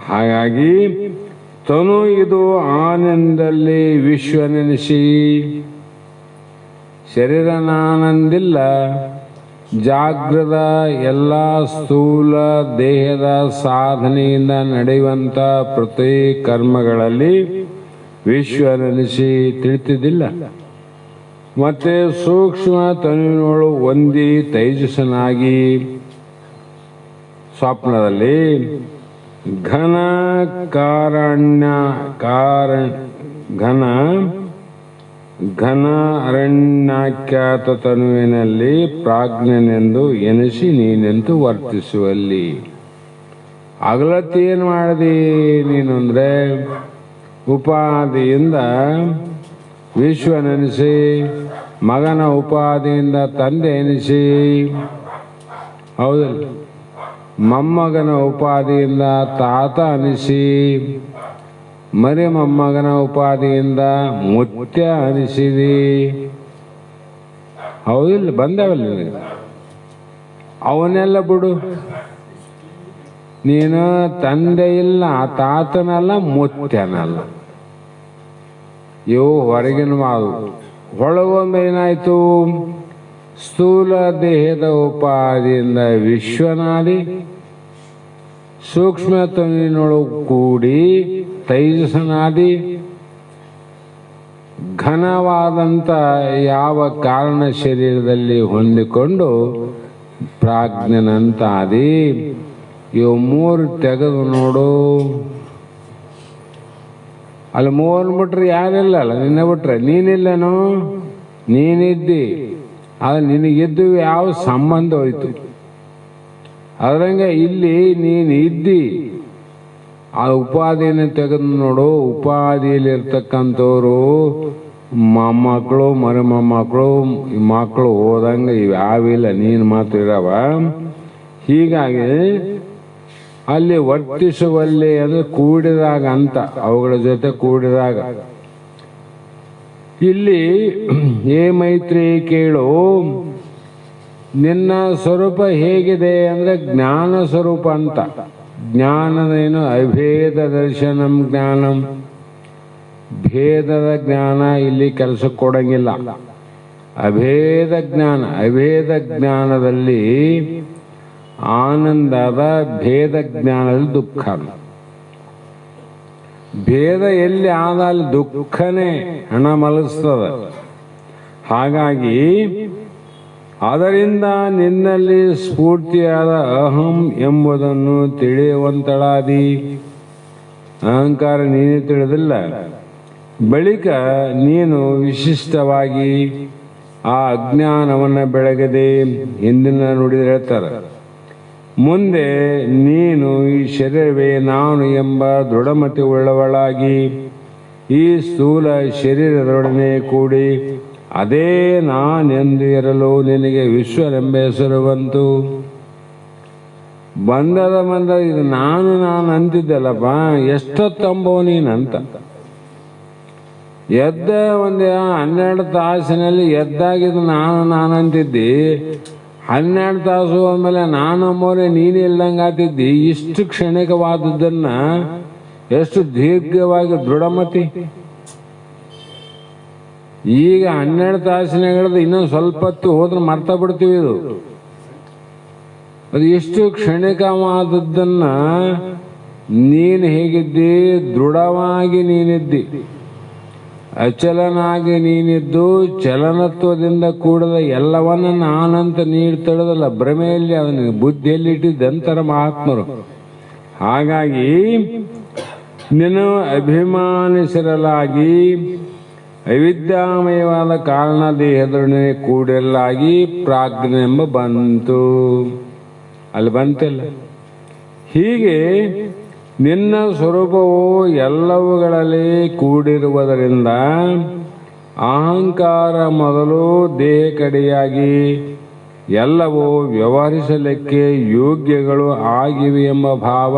ಹಾಗಾಗಿ ತನು ಇದು ಆನಂದಲ್ಲಿ ವಿಶ್ವ ನೆನೆಸಿ, ಶರೀರ ನಾನಂದಿಲ್ಲ, ಜಾಗೃತ ಎಲ್ಲ ಸ್ಥೂಲ ದೇಹದ ಸಾಧನೆಯಿಂದ ನಡೆಯುವಂಥ ಪ್ರತಿ ಕರ್ಮಗಳಲ್ಲಿ ವಿಶ್ವ ನೆನೆಸಿ ತಿಳಿತಿದ್ದಿಲ್ಲ. ಮತ್ತೆ ಸೂಕ್ಷ್ಮ ತನುವಿನೋಳು ಒಂದಿ ತೈಜಸ್ಸನಾಗಿ ಸ್ವಪ್ನದಲ್ಲಿ ಘನ ಘನ ಅರಣ್ಯಾಖ್ಯಾತ ತನುವಿನಲ್ಲಿ ಪ್ರಾಜ್ಞನೆಂದು ಎನಿಸಿ ನೀನೆಂದು ವರ್ತಿಸುವಲ್ಲಿ. ಅಗಲತಿ ಏನು ಮಾಡಿದಿ ನೀನು ಅಂದರೆ ಉಪಾದಿಯಿಂದ ವಿಶ್ವ ನೆನೆಸಿ, ಮಗನ ಉಪಾದಿಯಿಂದ ತಂದೆ ಎನಿಸಿ, ಹೌದಲ್ಲ, ಮೊಮ್ಮಗನ ಉಪಾದಿಯಿಂದ ತಾತ ಅನಿಸಿ, ಮರಿ ಮೊಮ್ಮಗನ ಉಪಾದಿಯಿಂದ ಮುತ್ಯ ಅನಿಸಿದಿ. ಹೌದಿಲ್ಲ, ಬಂದವಲ್ಲ ನಿನಗೆ. ಅವನ್ನೆಲ್ಲ ಬಿಡು, ನೀನು ತಂದೆ ಇಲ್ಲ, ತಾತನಲ್ಲ, ಮುತ್ಯನಲ್ಲ. ಇವು ಹೊರಗಿನ ಮಾತು. ಒಳಗೊಮ್ಮೆ ಏನಾಯಿತು? ಸ್ಥೂಲ ದೇಹದ ಉಪಾದಿಯಿಂದ ವಿಶ್ವನಾದಿ, ಸೂಕ್ಷ್ಮ ತನುವಿನೊಳಗೆ ಕೂಡಿ ತೈಜಸನಾದಿ, ಘನವಾದಂಥ ಯಾವ ಕಾರಣ ಶರೀರದಲ್ಲಿ ಹೊಂದಿಕೊಂಡು ಪ್ರಾಜ್ಞನಂತಾದಿ. ಇವು ಮೂರು ತೆಗೆದು ನೋಡು. ಅಲ್ಲಿ ಮೂವರು ಬಿಟ್ರೆ ಯಾರಿಲ್ಲ ಅಲ್ಲ, ನಿನ್ನೆ ಬಿಟ್ರೆ ನೀನಿಲ್ಲನೋ? ನೀನಿದ್ದಿ, ಆದರೆ ನಿನಗಿದ್ದು ಯಾವ ಸಂಬಂಧ ಹೋಯ್ತು? ಅದ್ರಂಗೆ ಇಲ್ಲಿ ನೀನು ಇದ್ದಿ, ಆ ಉಪಾಧಿಯನ್ನು ತೆಗೆದು ನೋಡು. ಉಪಾಧಿಯಲ್ಲಿರ್ತಕ್ಕಂಥವ್ರು ಮೊಮ್ಮಕ್ಕಳು, ಮರಿ ಮೊಮ್ಮಕ್ಕಳು, ಮಕ್ಕಳು ಹೋದಂಗೆ ಇವ್ಯಾವಿಲ್ಲ, ನೀನು ಮಾತ್ರ ಇರವ. ಹೀಗಾಗಿ ಅಲ್ಲಿ ವರ್ತಿಸುವಲ್ಲಿ ಅಂದರೆ ಕೂಡಿದಾಗ ಅಂತ, ಅವುಗಳ ಜೊತೆ ಕೂಡಿದಾಗ. ಇಲ್ಲಿ ಏ ಮೈತ್ರಿ ಕೇಳು, ನಿನ್ನ ಸ್ವರೂಪ ಹೇಗಿದೆ ಅಂದರೆ ಜ್ಞಾನ ಸ್ವರೂಪ ಅಂತ. ಜ್ಞಾನದೇನು? ಅಭೇದ ದರ್ಶನಂ ಜ್ಞಾನಂ. ಭೇದದ ಜ್ಞಾನ ಇಲ್ಲಿ ಕೆಲಸಕ್ಕೆ ಕೊಡಂಗಿಲ್ಲ. ಅಭೇದ ಜ್ಞಾನ. ಅಭೇದ ಜ್ಞಾನದಲ್ಲಿ ಆನಂದದ, ಭೇದ ಜ್ಞಾನದಲ್ಲಿ ದುಃಖ. ಭೇದ ಎಲ್ಲಿ ಆದಲ್ಲಿ ದುಃಖನೇ ಹಣ ಮಲಗಿಸ್ತದ. ಹಾಗಾಗಿ ಅದರಿಂದ ನಿನ್ನಲ್ಲಿ ಸ್ಫೂರ್ತಿಯಾದ ಅಹಂ ಎಂಬುದನ್ನು ತಿಳಿಯುವಂತಳಾದಿ. ಅಹಂಕಾರ ನೀನೇ ತಿಳಿದಿಲ್ಲ. ಬಳಿಕ ನೀನು ವಿಶಿಷ್ಟವಾಗಿ ಆ ಅಜ್ಞಾನವನ್ನು ಬೆಳಗದೆ, ಹಿಂದಿನ ನುಡಿದು ಹೇಳ್ತಾರೆ, ಮುಂದೆ ನೀನು ಈ ಶರೀರವೇ ನಾನು ಎಂಬ ದೃಢಮತಿ ಉಳ್ಳವಳಾಗಿ ಈ ಸ್ಥೂಲ ಶರೀರದೊಡನೆ ಕೂಡಿ ಅದೇ ನಾನೆಂದು ಇರಲು ನಿನಗೆ ವಿಶ್ವನೆಂಬ ಹೆಸರು ಬಂತು. ಬಂದ ಇದು ನಾನು ಅಂತಿದ್ದಲ್ಲಪ್ಪ, ಎಷ್ಟೊತ್ತಂಬೋ ನೀನಂತ. ಎದ್ದ ಒಂದು 12 ತಾಸಿನಲ್ಲಿ ಎದ್ದಾಗಿದ್ದು ನಾನು ಅಂತಿದ್ದಿ. 12 ತಾಸು ಆದಮೇಲೆ ನಾನಮ್ಮೋರೆ ನೀನು ಇಲ್ದಂಗೆ ಆತಿದ್ದಿ. ಇಷ್ಟು ಕ್ಷಣಿಕವಾದದ್ದನ್ನ ಎಷ್ಟು ದೀರ್ಘವಾಗಿ ದೃಢಮತಿ. ಈಗ 12 ತಾಸಿನಾಗಿಡ್ದು ಇನ್ನೊಂದು ಸ್ವಲ್ಪ ಹೊತ್ತು ಹೋದ್ರೆ ಮರ್ತಾ ಬಿಡ್ತೀವಿ. ಇದು ಅದು ಎಷ್ಟು ಕ್ಷಣಿಕವಾದದ್ದನ್ನ ನೀನು ಹೇಗಿದ್ದಿ? ದೃಢವಾಗಿ ನೀನಿದ್ದಿ, ಅಚಲನಾಗಿ ನೀನಿದ್ದು, ಚಲನತ್ವದಿಂದ ಕೂಡದ ಎಲ್ಲವನ್ನ ನಾನಂತ ನೀರು ತಡದಲ್ಲ ಭ್ರಮೆಯಲ್ಲಿ ಅದನ್ನ ಬುದ್ಧಿಯಲ್ಲಿ ಇಟ್ಟಿದ್ದಂತರ ಮಹಾತ್ಮರು. ಹಾಗಾಗಿ ನೀನು ಅಭಿಮಾನಿಸಿರಲಾಗಿ ಅವಿದ್ಯಾಮಯವಾದ ಕಾರಣ ದೇಹದೊಡನೆ ಕೂಡಲಾಗಿ ಪ್ರಾಜ್ಞೆ ಎಂಬ ಬಂತು. ಅಲ್ಲಿ ಬಂತಿಲ್ಲ. ಹೀಗೆ ನಿನ್ನ ಸ್ವರೂಪವು ಎಲ್ಲವುಗಳಲ್ಲಿ ಕೂಡಿರುವುದರಿಂದ ಅಹಂಕಾರ ಮೊದಲು ದೇಹ ಕಡೆಯಾಗಿ ಎಲ್ಲವೂ ವ್ಯವಹರಿಸಲಿಕ್ಕೆ ಯೋಗ್ಯಗಳು ಆಗಿವೆ ಎಂಬ ಭಾವ.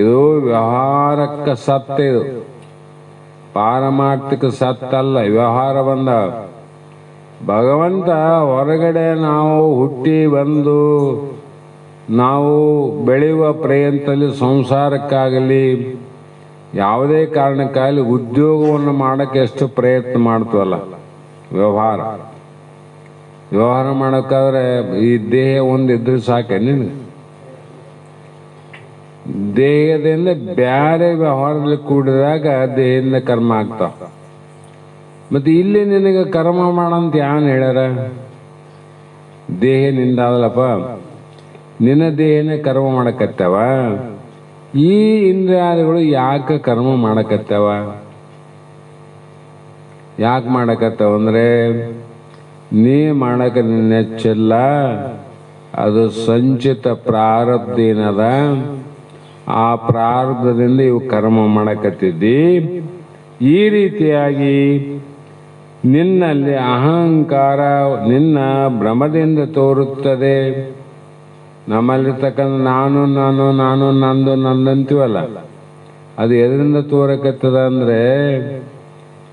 ಇದು ವ್ಯವಹಾರಕ್ಕೆ ಸತ್ಯ. ಇದು ಪಾರಮಾರ್ಥಿಕ ಸತ್ತಲ್ಲ, ವ್ಯವಹಾರ ಬಂದ. ಭಗವಂತ ಹೊರಗಡೆ ನಾವು ಹುಟ್ಟಿ ಬಂದು ನಾವು ಬೆಳೆಯುವ ಪ್ರಯತ್ನದಲ್ಲಿ ಸಂಸಾರಕ್ಕಾಗಲಿ ಯಾವುದೇ ಕಾರಣಕ್ಕಾಗಲಿ ಉದ್ಯೋಗವನ್ನು ಮಾಡೋಕ್ಕೆ ಎಷ್ಟು ಪ್ರಯತ್ನ ಮಾಡ್ತೀವಲ್ಲ, ವ್ಯವಹಾರ ಮಾಡೋಕ್ಕಾದ್ರೆ ಈ ದೇಹ ಒಂದಿದ್ರೆ ಸಾಕೆ. ನಿನಗೆ ದೇಹದಿಂದ ಬ್ಯಾರೆ ವ್ಯವಹಾರದಲ್ಲಿ ಕೂಡಿದಾಗ ದೇಹದಿಂದ ಕರ್ಮ ಆಗ್ತಾವ. ಮತ್ತೆ ಇಲ್ಲಿ ನಿನಗೆ ಕರ್ಮ ಮಾಡಂತ ಯಾವನ್ ಹೇಳ್ಯಾರ? ದೇಹ ನಿಂದಾದಲ್ಲಪ್ಪ, ನಿನ್ನ ದೇಹನೇ ಕರ್ಮ ಮಾಡಕತ್ತಾವ. ಈ ಇಂದ್ರಿಯಾದಿಗಳು ಯಾಕೆ ಕರ್ಮ ಮಾಡಕತ್ತಾವ? ಯಾಕೆ ಮಾಡಕತ್ತಾವ ಅಂದ್ರೆ ನೀ ಮಾಡಕ ನೆಚ್ಚಲ್ಲ. ಅದು ಸಂಚಿತ ಪ್ರಾರಬ್ಧ ಏನದ, ಆ ಪ್ರಾರಬ್ಧದಿಂದ ಇವು ಕರ್ಮ ಮಾಡಕತ್ತಿದ್ದಿ. ಈ ರೀತಿಯಾಗಿ ನಿನ್ನಲ್ಲಿ ಅಹಂಕಾರ ನಿನ್ನ ಭ್ರಮದಿಂದ ತೋರುತ್ತದೆ. ನಮ್ಮಲ್ಲಿರ್ತಕ್ಕಂಥ ನಾನು ನಾನು ನಾನು ನಂದು ನಂದಂತೀವಲ್ಲ, ಅದು ಎದರಿಂದ ತೋರಕತ್ತದ ಅಂದ್ರೆ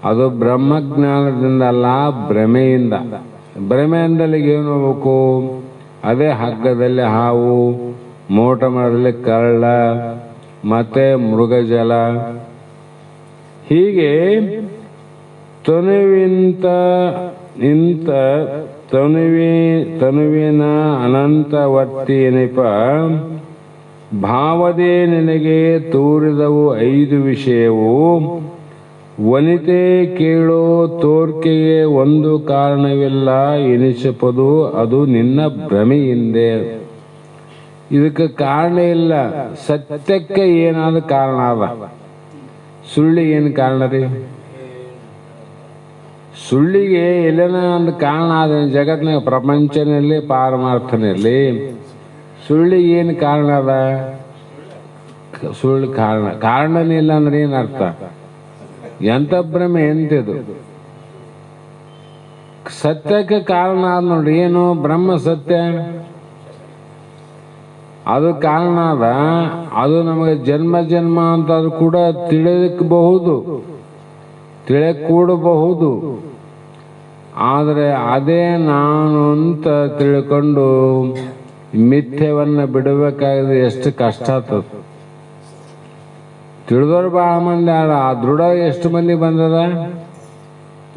ಅದು ಬ್ರಹ್ಮಜ್ಞಾನದಿಂದ ಅಲ್ಲ, ಭ್ರಮೆಯಿಂದ. ಭ್ರಮೆಯಿಂದಲೇ ಏನು ಹೋಗ್ಬೇಕು? ಅದೇ ಹಗ್ಗದಲ್ಲಿ ಹಾವು, ಮೋಟ ಮರದಲ್ಲಿ ಕರಳ, ಮತ್ತೆ ಮೃಗಜಲ. ಹೀಗೆ ತನುವಿನ ಅನಂತವರ್ತಿ ಎನಿಪ ಭಾವದೇ ನಿನಗೆ ತೋರಿದವು 5 ವಿಷಯವು. ವನಿತೆ ಕೇಳೋ ತೋರ್ಕೆಗೆ ಒಂದು ಕಾರಣವಿಲ್ಲ ಎನಿಸಪದು, ಅದು ನಿನ್ನ ಭ್ರಮೆಯಿಂದೆ. ಇದಕ್ಕೆ ಕಾರಣ ಇಲ್ಲ. ಸತ್ಯಕ್ಕೆ ಏನಾದ ಕಾರಣ ಅದ, ಸುಳ್ಳಿಗೆ ಏನು ಕಾರಣ ರೀ? ಸುಳ್ಳಿಗೆ ಎಲ್ಲೇನ ಒಂದು ಕಾರಣ ಅದ ಜಗತ್ತಿನ ಪ್ರಪಂಚನಲ್ಲಿ ಪಾರಮಾರ್ಥನಲ್ಲಿ. ಸುಳ್ಳಿಗೆ ಏನು ಕಾರಣ ಅದ? ಸುಳ್ಳು ಕಾರಣನೇ ಇಲ್ಲ ಅಂದ್ರೆ ಏನು ಅರ್ಥ? ಎಂತ ಭ್ರಮೆ ಎಂತಿದು? ಸತ್ಯಕ್ಕೆ ಕಾರಣ ಅದ ನೋಡ್ರಿ. ಏನು? ಬ್ರಹ್ಮ ಸತ್ಯ, ಅದು ಕಾರಣ ಅದ. ಅದು ನಮಗೆ ಜನ್ಮ ಜನ್ಮ ಅಂತ ಅದು ಕೂಡ ತಿಳಿಯಬಹುದು, ಕೂಡಬಹುದು. ಆದರೆ ಅದೇ ನಾನು ಅಂತ ತಿಳ್ಕೊಂಡು ಮಿಥ್ಯವನ್ನು ಬಿಡಬೇಕಾದ್ರೆ ಎಷ್ಟು ಕಷ್ಟ ಆಗ್ತದ. ತಿಳಿದವ್ರು ಬಹಳ ಮಂದಿ ಆಡ, ಆ ದೃಢ ಎಷ್ಟು ಮಂದಿ ಬಂದದ?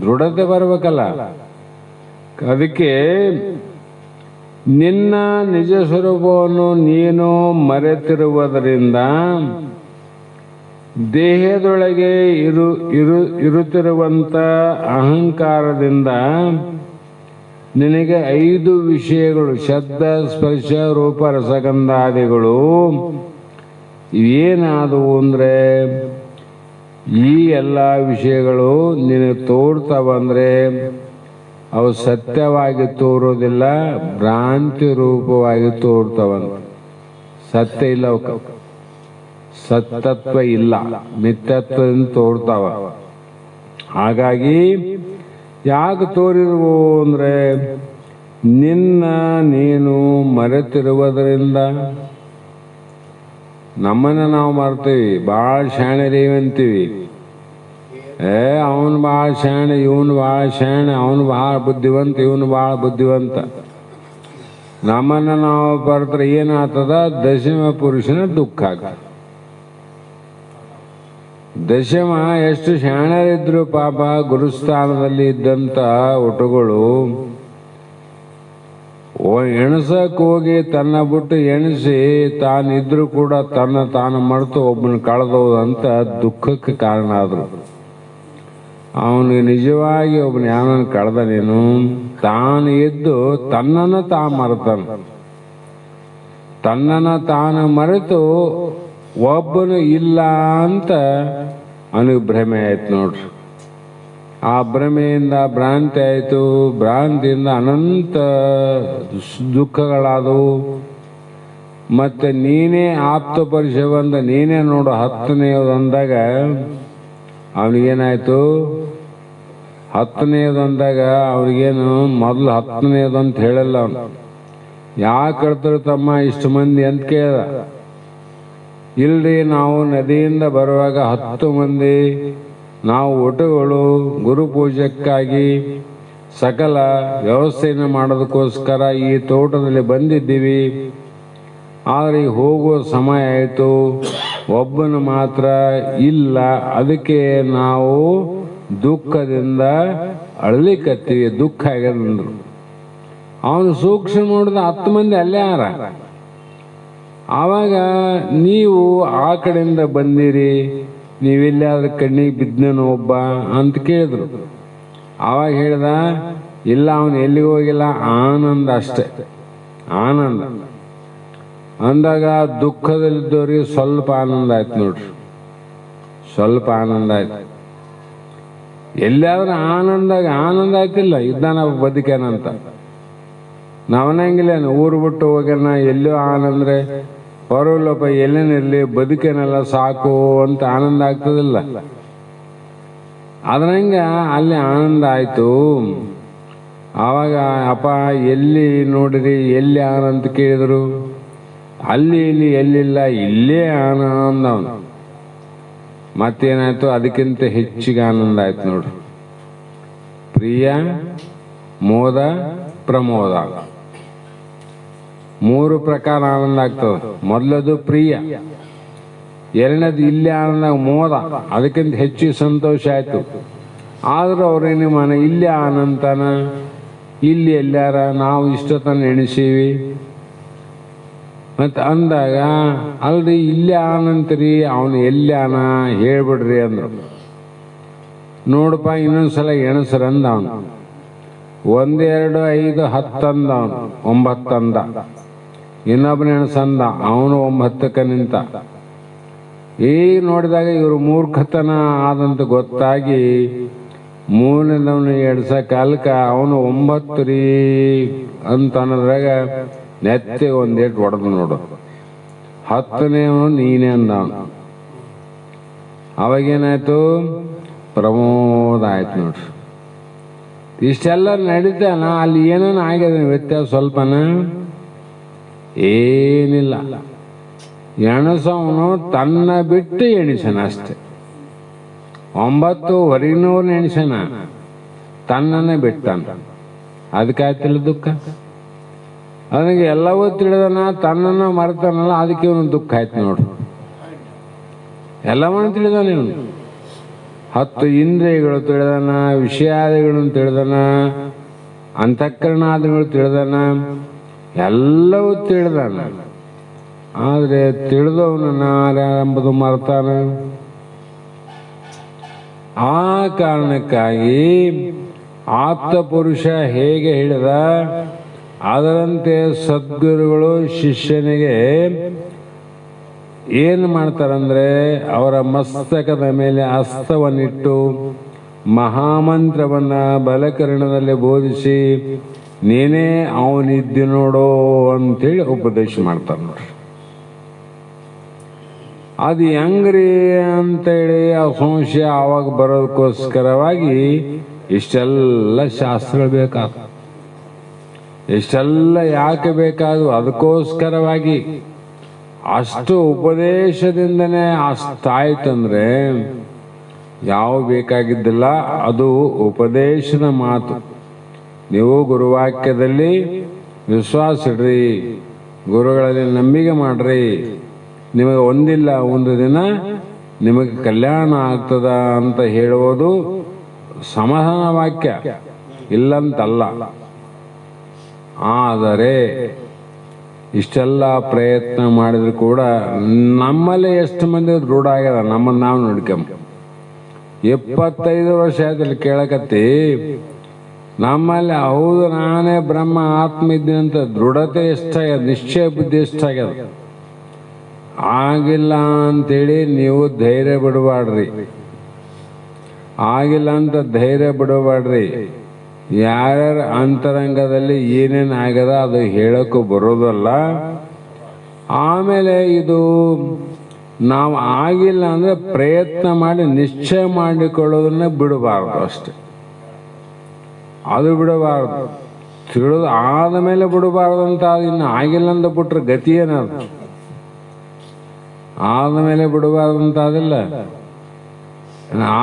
ದೃಢತೆ ಬರ್ಬೇಕಲ್ಲ. ಅದಕ್ಕೆ ನಿನ್ನ ನಿಜ ಸ್ವರೂಪವನ್ನು ನೀನು ಮರೆತಿರುವುದರಿಂದ ದೇಹದೊಳಗೆ ಇರುತ್ತಿರುವಂತ ಅಹಂಕಾರದಿಂದ ನಿನಗೆ 5 ವಿಷಯಗಳು, ಶಬ್ದ ಸ್ಪರ್ಶ ರೂಪ ರಸಗಂಧಾದಿಗಳು ಏನಾದವು ಅಂದ್ರೆ, ಈ ಎಲ್ಲ ವಿಷಯಗಳು ನಿನಗೆ ತೋರ್ತಾವಂದ್ರೆ ಅವು ಸತ್ಯವಾಗಿ ತೋರೋದಿಲ್ಲ, ಭ್ರಾಂತಿ ರೂಪವಾಗಿ ತೋರ್ತಾವಂತ. ಸತ್ಯ ಇಲ್ಲ, ಅವಕ್ಕೆ ಸತ್ತತ್ವ ಇಲ್ಲ, ಮಿಥ್ಯತ್ವದಿಂದ ತೋರ್ತಾವ. ಹಾಗಾಗಿ ಯಾಕೆ ತೋರಿರುವು ಅಂದ್ರೆ ನಿನ್ನ ನೀನು ಮರೆತಿರುವುದರಿಂದ. ನಮ್ಮನ್ನ ನಾವು ಮರ್ತೀವಿ, ಭಾಳ ಶಾಣೆರೀವಿ ಅಂತೀವಿ. ಅವನು ಭಾಳ ಶಾಣೆ, ಇವನು ಭಾಳ ಶಾಣೆ, ಅವನು ಭಾಳ ಬುದ್ಧಿವಂತ, ಇವನು ಭಾಳ ಬುದ್ಧಿವಂತ. ನಮ್ಮನ್ನ ನಾವು ಬರ್ತರೆ ಏನಾಗ್ತದ? ದಶಮ ಪುರುಷನ ದುಃಖ ಆಗ್ತದೆ. ದಶಮ ಎಷ್ಟು ಶಾಣರಿದ್ರು ಪಾಪ, ಗುರುಸ್ಥಾನದಲ್ಲಿ ಇದ್ದಂತ ಒಟುಗಳು ಎಣಸಕ್ ಹೋಗಿ ತನ್ನ ಬಿಟ್ಟು ಎಣಿಸಿ ತಾನಿದ್ರು ಕೂಡ ತಾನು ಮರೆತು ಒಬ್ಬನ ಕಳೆದೋದಂತ ದುಃಖಕ್ಕೆ ಕಾರಣ ಆದ್ರು. ಅವನಿಗೆ ನಿಜವಾಗಿ ಒಬ್ಬನ ಯಾವನ ಕಳೆದ ನೀನು, ತಾನು ಇದ್ದು ತನ್ನನ್ನು ಮರೆತಾನ. ತನ್ನನ್ನು ತಾನು ಮರೆತು ಒಬ್ಬನು ಇಲ್ಲ ಅಂತ ಅವನಿಗೆ ಭ್ರಮೆ ಆಯ್ತು ನೋಡ್ರಿ. ಆ ಭ್ರಮೆಯಿಂದ ಭ್ರಾಂತಿ ಆಯಿತು, ಭ್ರಾಂತಿಯಿಂದ ಅನಂತ ದುಃಖಗಳಾದವು. ಮತ್ತೆ ನೀನೇ ಆಪ್ತ ಪರಿಚಯವಂದ ನೀನೇ ನೋಡು 10ನೇದು ಅಂದಾಗ ಅವನಿಗೇನಾಯ್ತು, 10ನೇದು ಅಂದಾಗ ಅವ್ರಿಗೇನು ಮೊದಲು 10ನೇದು ಅಂತ ಹೇಳಿಲ್ಲ ಅವನು. ಯಾಕೆ ಹೇಳ್ತಾರೆ ತಮ್ಮ ಇಷ್ಟು ಮಂದಿ ಅಂತ ಕೇಳ್ದ. ಇಲ್ರಿ, ನಾವು ನದಿಯಿಂದ ಬರುವಾಗ 10 ಮಂದಿ ನಾವು ಒಟುಗಳು ಗುರುಪೂಜಕ್ಕಾಗಿ ಸಕಲ ವ್ಯವಸ್ಥೆಯನ್ನು ಮಾಡೋದಕ್ಕೋಸ್ಕರ ಈ ತೋಟದಲ್ಲಿ ಬಂದಿದ್ದೀವಿ. ಆದರೆ ಹೋಗುವ ಸಮಯ ಆಯಿತು, ಒಬ್ಬನು ಮಾತ್ರ ಇಲ್ಲ. ಅದಕ್ಕೆ ನಾವು ದುಃಖದಿಂದ ಅಳಲಿಕ್ಕತ್ತೀವಿ, ದುಃಖ ಆಗ್ಯದಂದ್ರು. ಅವನು ಸೂಕ್ಷ್ಮ ನೋಡಿದ 10 ಮಂದಿ ಅಲ್ಲೇ ಯಾರ. ಆವಾಗ ನೀವು ಆ ಕಡೆಯಿಂದ ಬಂದಿರಿ, ನೀವೆಲ್ಲಾದ್ರೂ ಕಣ್ಣಿಗೆ ಬಿದ್ದನು ಒಬ್ಬ ಅಂತ ಕೇಳಿದ್ರು. ಆವಾಗ ಹೇಳ್ದ, ಇಲ್ಲ ಅವನು ಎಲ್ಲಿಗೆ ಹೋಗಿಲ್ಲ, ಆನಂದ ಅಷ್ಟೆ, ಆನಂದ ಅಂದಾಗ ದುಃಖದಲ್ಲಿದ್ದವ್ರಿಗೆ ಸ್ವಲ್ಪ ಆನಂದ ಆಯ್ತು ನೋಡ್ರಿ, ಸ್ವಲ್ಪ ಆನಂದ ಆಯ್ತು. ಎಲ್ಲಾದ್ರೂ ಆನಂದ ಆಯ್ತಿಲ್ಲ, ಇದ್ದಾನ ಬದುಕೇನಂತ. ನಾವನಂಗಿಲ್ಲ, ಊರು ಬಿಟ್ಟು ಹೋಗ್ಯಾನ ಎಲ್ಲೋ ಆನಂದ್ರೆ ಪರವಲ್ಲಪ್ಪ ಎಲ್ಲೇನಿರಲಿ ಬದುಕೇನೆಲ್ಲ ಸಾಕು ಅಂತ ಆನಂದ ಆಗ್ತದಿಲ್ಲ. ಅದ್ರಂಗ ಅಲ್ಲಿ ಆನಂದ ಆಯ್ತು. ಆವಾಗ ಅಪ್ಪ ಎಲ್ಲಿ ನೋಡಿರಿ, ಎಲ್ಲಿ ಆನಂದ ಕೇಳಿದ್ರು. ಅಲ್ಲಿ ಇಲ್ಲಿ ಎಲ್ಲಿಲ್ಲ, ಇಲ್ಲೇ ಆನಂದ. ಅವನು ಮತ್ತೇನಾಯ್ತು, ಅದಕ್ಕಿಂತ ಹೆಚ್ಚಿಗೆ ಆನಂದ ಆಯ್ತು ನೋಡ್ರಿ. ಪ್ರಿಯ, ಮೋದ, ಪ್ರಮೋದ, 3 ಪ್ರಕಾರ ಆನಂದ ಆಗ್ತದೆ. ಮೊದಲದು ಪ್ರಿಯ, ಎರಡನೇದು ಇಲ್ಲಿ ಆನಂದ, ಮೋದ, ಅದಕ್ಕಿಂತ ಹೆಚ್ಚಿಗೆ ಸಂತೋಷ ಆಯ್ತು. ಆದ್ರೂ ಅವ್ರೇನು ಮನ ಇಲ್ಲಿ ಆನಂದನ, ಇಲ್ಲಿ ಎಲ್ಲಾರ ನಾವು ಇಷ್ಟತನ ಎಣಿಸೀವಿ ಮತ್ತೆ ಅಂದಾಗ, ಅಲ್ರಿ ಇಲ್ಲಿ ಆನಂತರಿ, ಅವನು ಎಲ್ಲಿ ಆನ ಹೇಳ್ಬಿಡ್ರಿ ಅಂದ್ರು. ನೋಡಪ್ಪ ಇನ್ನೊಂದ್ಸಲ ಎಣಸ್ರ ಅಂದ. ಅವನು 1, 2, 5, 10 ಅಂದ. ಅವನು 9 ಅಂದ. ಇನ್ನೊಬ್ಬನ ಎಣಸಂದ, ಅವನು 9ಕ್ಕೆ ನಿಂತ. ಈಗ ನೋಡಿದಾಗ ಇವರು ಮೂರ್ಖತನ ಆದಂತ ಗೊತ್ತಾಗಿ ಮೂರನೇದವನು ಎಡ್ಸಕ್ಕೆ ಅಲ್ಕ ಅವನು 9 ರೀ ಅಂತ ಅನ್ನೋದ್ರಾಗ ನೆತ್ತೆ ಒಂದೇಟು ಹೊಡೆದು ನೋಡು. 10ನೇವನು ನೀನೇ ಅಂದ. ಅವಾಗೇನಾಯ್ತು, ಪ್ರಮೋದ ಆಯ್ತು ನೋಡ್ರಿ. ಇಷ್ಟೆಲ್ಲ ನಡೀತಾನ, ಅಲ್ಲಿ ಏನೇನು ಆಗ್ಯದ ವ್ಯತ್ಯಾಸ ಸ್ವಲ್ಪನ ಏನಿಲ್ಲ. ಎಣಸವನು ತನ್ನ ಬಿಟ್ಟು ಎಣಿಸನ ಅಷ್ಟೆ. 9 ಹೊರಗಿನವ್ರನ್ನ ಎಣಿಸನ, ತನ್ನನ್ನೇ ಬಿಟ್ಟಾನ. ಅದಕ್ಕಾಯ್ತಿಲ್ಲ ದುಃಖ. ಅವನಿಗೆ ಎಲ್ಲವೂ ತಿಳಿದನ, ತನ್ನನ್ನು ಮರೆತಾನಲ್ಲ, ಅದಕ್ಕೆ ಇವನು ದುಃಖ ಆಯ್ತು ನೋಡು. ಎಲ್ಲವನ್ನೂ ತಿಳಿದಾನ ಇವನು. 10 ಇಂದ್ರಿಯಗಳು ತಿಳಿದಾನ, ವಿಷಯಾದಿಗಳನ್ನು ತಿಳಿದಾನ, ಅಂತಃಕರಣಾದಿಗಳು ತಿಳಿದಾನ, ಎಲ್ಲವೂ ತಿಳಿದಾನ. ಆದರೆ ತಿಳಿದವನನ್ನ ಎಂಬುದು ಮರೆತಾನ. ಆ ಕಾರಣಕ್ಕಾಗಿ ಆಪ್ತ ಪುರುಷ ಹೇಗೆ ಹೇಳಿದ ಅದರಂತೆ ಸದ್ಗುರುಗಳು ಶಿಷ್ಯನಿಗೆ ಏನು ಮಾಡ್ತಾರಂದ್ರೆ, ಅವರ ಮಸ್ತಕದ ಮೇಲೆ ಹಸ್ತವನ್ನಿಟ್ಟು ಮಹಾಮಂತ್ರವನ್ನ ಬಲಕರಣದಲ್ಲಿ ಬೋಧಿಸಿ ನೀನೇ ಅವನಿದ್ದು ನೋಡೋ ಅಂತೇಳಿ ಉಪದೇಶ ಮಾಡ್ತಾರೆ ನೋಡ್ರಿ. ಅದು ಹೆಂಗ್ರಿ ಅಂತೇಳಿ ಆ ಸಂಶಯ ಆವಾಗ ಬರೋದಕ್ಕೋಸ್ಕರವಾಗಿ ಇಷ್ಟೆಲ್ಲ ಶಾಸ್ತ್ರಗಳು ಬೇಕಾದ. ಇಷ್ಟೆಲ್ಲ ಯಾಕೆ ಬೇಕಾದವು? ಅದಕ್ಕೋಸ್ಕರವಾಗಿ. ಅಷ್ಟು ಉಪದೇಶದಿಂದನೇ ಅಷ್ಟಾಯ್ತಂದ್ರೆ ಯಾವ ಬೇಕಾಗಿದ್ದಿಲ್ಲ. ಅದು ಉಪದೇಶದ ಮಾತು. ನೀವು ಗುರುವಾಕ್ಯದಲ್ಲಿ ವಿಶ್ವಾಸ ಇಡ್ರಿ, ಗುರುಗಳಲ್ಲಿ ನಂಬಿಕೆ ಮಾಡ್ರಿ, ನಿಮಗೆ ಒಂದಿಲ್ಲ ಒಂದು ದಿನ ನಿಮಗೆ ಕಲ್ಯಾಣ ಆಗ್ತದ ಅಂತ ಹೇಳುವುದು ಸಮಾಧಾನ ವಾಕ್ಯ, ಇಲ್ಲಂತಲ್ಲ. ಆದರೆ ಇಷ್ಟೆಲ್ಲ ಪ್ರಯತ್ನ ಮಾಡಿದ್ರು ಕೂಡ ನಮ್ಮಲ್ಲಿ ಎಷ್ಟು ಮಂದಿ ದೃಢ ಆಗ್ಯದ, ನಮ್ಮನ್ನು ನಾವು ನೋಡ್ಕೊಂಬ. 25 ವರ್ಷ ಆಯ್ತಲ್ಲಿ ಕೇಳಕತ್ತಿ, ನಮ್ಮಲ್ಲಿ ಹೌದು ನಾನೇ ಬ್ರಹ್ಮ ಆತ್ಮ ಇದ್ದೀನಿ ಅಂತ ದೃಢತೆ ಎಷ್ಟಾಗ್ಯದ, ನಿಶ್ಚಯ ಬುದ್ಧಿ ಎಷ್ಟಾಗ್ಯದ. ಆಗಿಲ್ಲ ಅಂತೇಳಿ ನೀವು ಧೈರ್ಯ ಬಿಡಬಾಡ್ರಿ. ಆಗಿಲ್ಲ ಅಂತ ಧೈರ್ಯ ಬಿಡಬೇಡ್ರಿ. ಯಾರ್ಯಾರ ಅಂತರಂಗದಲ್ಲಿ ಏನೇನು ಆಗ್ಯದ ಅದು ಹೇಳಕ್ಕೂ ಬರೋದಲ್ಲ. ಆಮೇಲೆ ಇದು ನಾವು ಆಗಿಲ್ಲ ಅಂದ್ರೆ ಪ್ರಯತ್ನ ಮಾಡಿ ನಿಶ್ಚಯ ಮಾಡಿಕೊಳ್ಳೋದನ್ನ ಬಿಡಬಾರ್ದು ಅಷ್ಟೆ. ಅದು ಬಿಡಬಾರ್ದು. ತಿಳಿದು ಆದ ಮೇಲೆ ಬಿಡಬಾರ್ದು ಅಂತ. ಇನ್ನು ಆಗಿಲ್ಲ ಅಂತ ಬಿಟ್ರೆ ಗತಿ ಏನದು? ಆದ ಮೇಲೆ ಬಿಡಬಾರ್ದು ಅಂತ ಅದಿಲ್ಲ.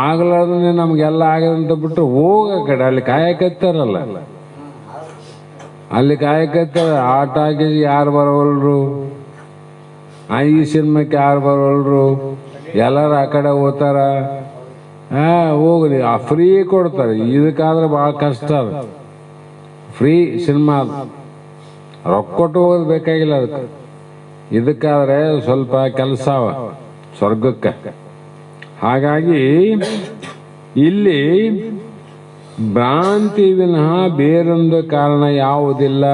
ಆಗ್ಲಾರ್ದೇ ನಮ್ಗೆಲ್ಲ ಆಗದಂತ ಬಿಟ್ರೆ ಹೋಗ ಕಡೆ ಅಲ್ಲಿ ಕಾಯಕತ್ತಾರಲ್ಲ, ಅಲ್ಲಿ ಕಾಯಕತ್ತಾರ. ಆಟ ಹಾಕಿ ಯಾರು ಬರೋಲ್ರು, ಈ ಸಿನಿಮಾಕ್ಕೆ ಯಾರು ಬರೋಲ್ರು, ಎಲ್ಲರೂ ಆ ಕಡೆ ಹೋಗ್ತಾರ. ಹೋಗ್ರಿ, ಆ ಫ್ರೀ ಕೊಡ್ತಾರೆ. ಇದಕ್ಕಾದ್ರೆ ಭಾಳ ಕಷ್ಟ ಅದು. ಫ್ರೀ ಸಿನಿಮಾ ಅದು, ರೊಕ್ಕ ಕೊಟ್ಟು ಹೋಗೋದು ಬೇಕಾಗಿಲ್ಲ ಅದಕ್ಕೆ. ಇದಕ್ಕಾದ್ರೆ ಸ್ವಲ್ಪ ಕೆಲಸ ಅವ ಸ್ವರ್ಗಕ್ಕೆ. ಹಾಗಾಗಿ ಇಲ್ಲಿ ಭ್ರಾಂತಿ ವಿನಃ ಬೇರೊಂದು ಕಾರಣ ಯಾವುದಿಲ್ಲ.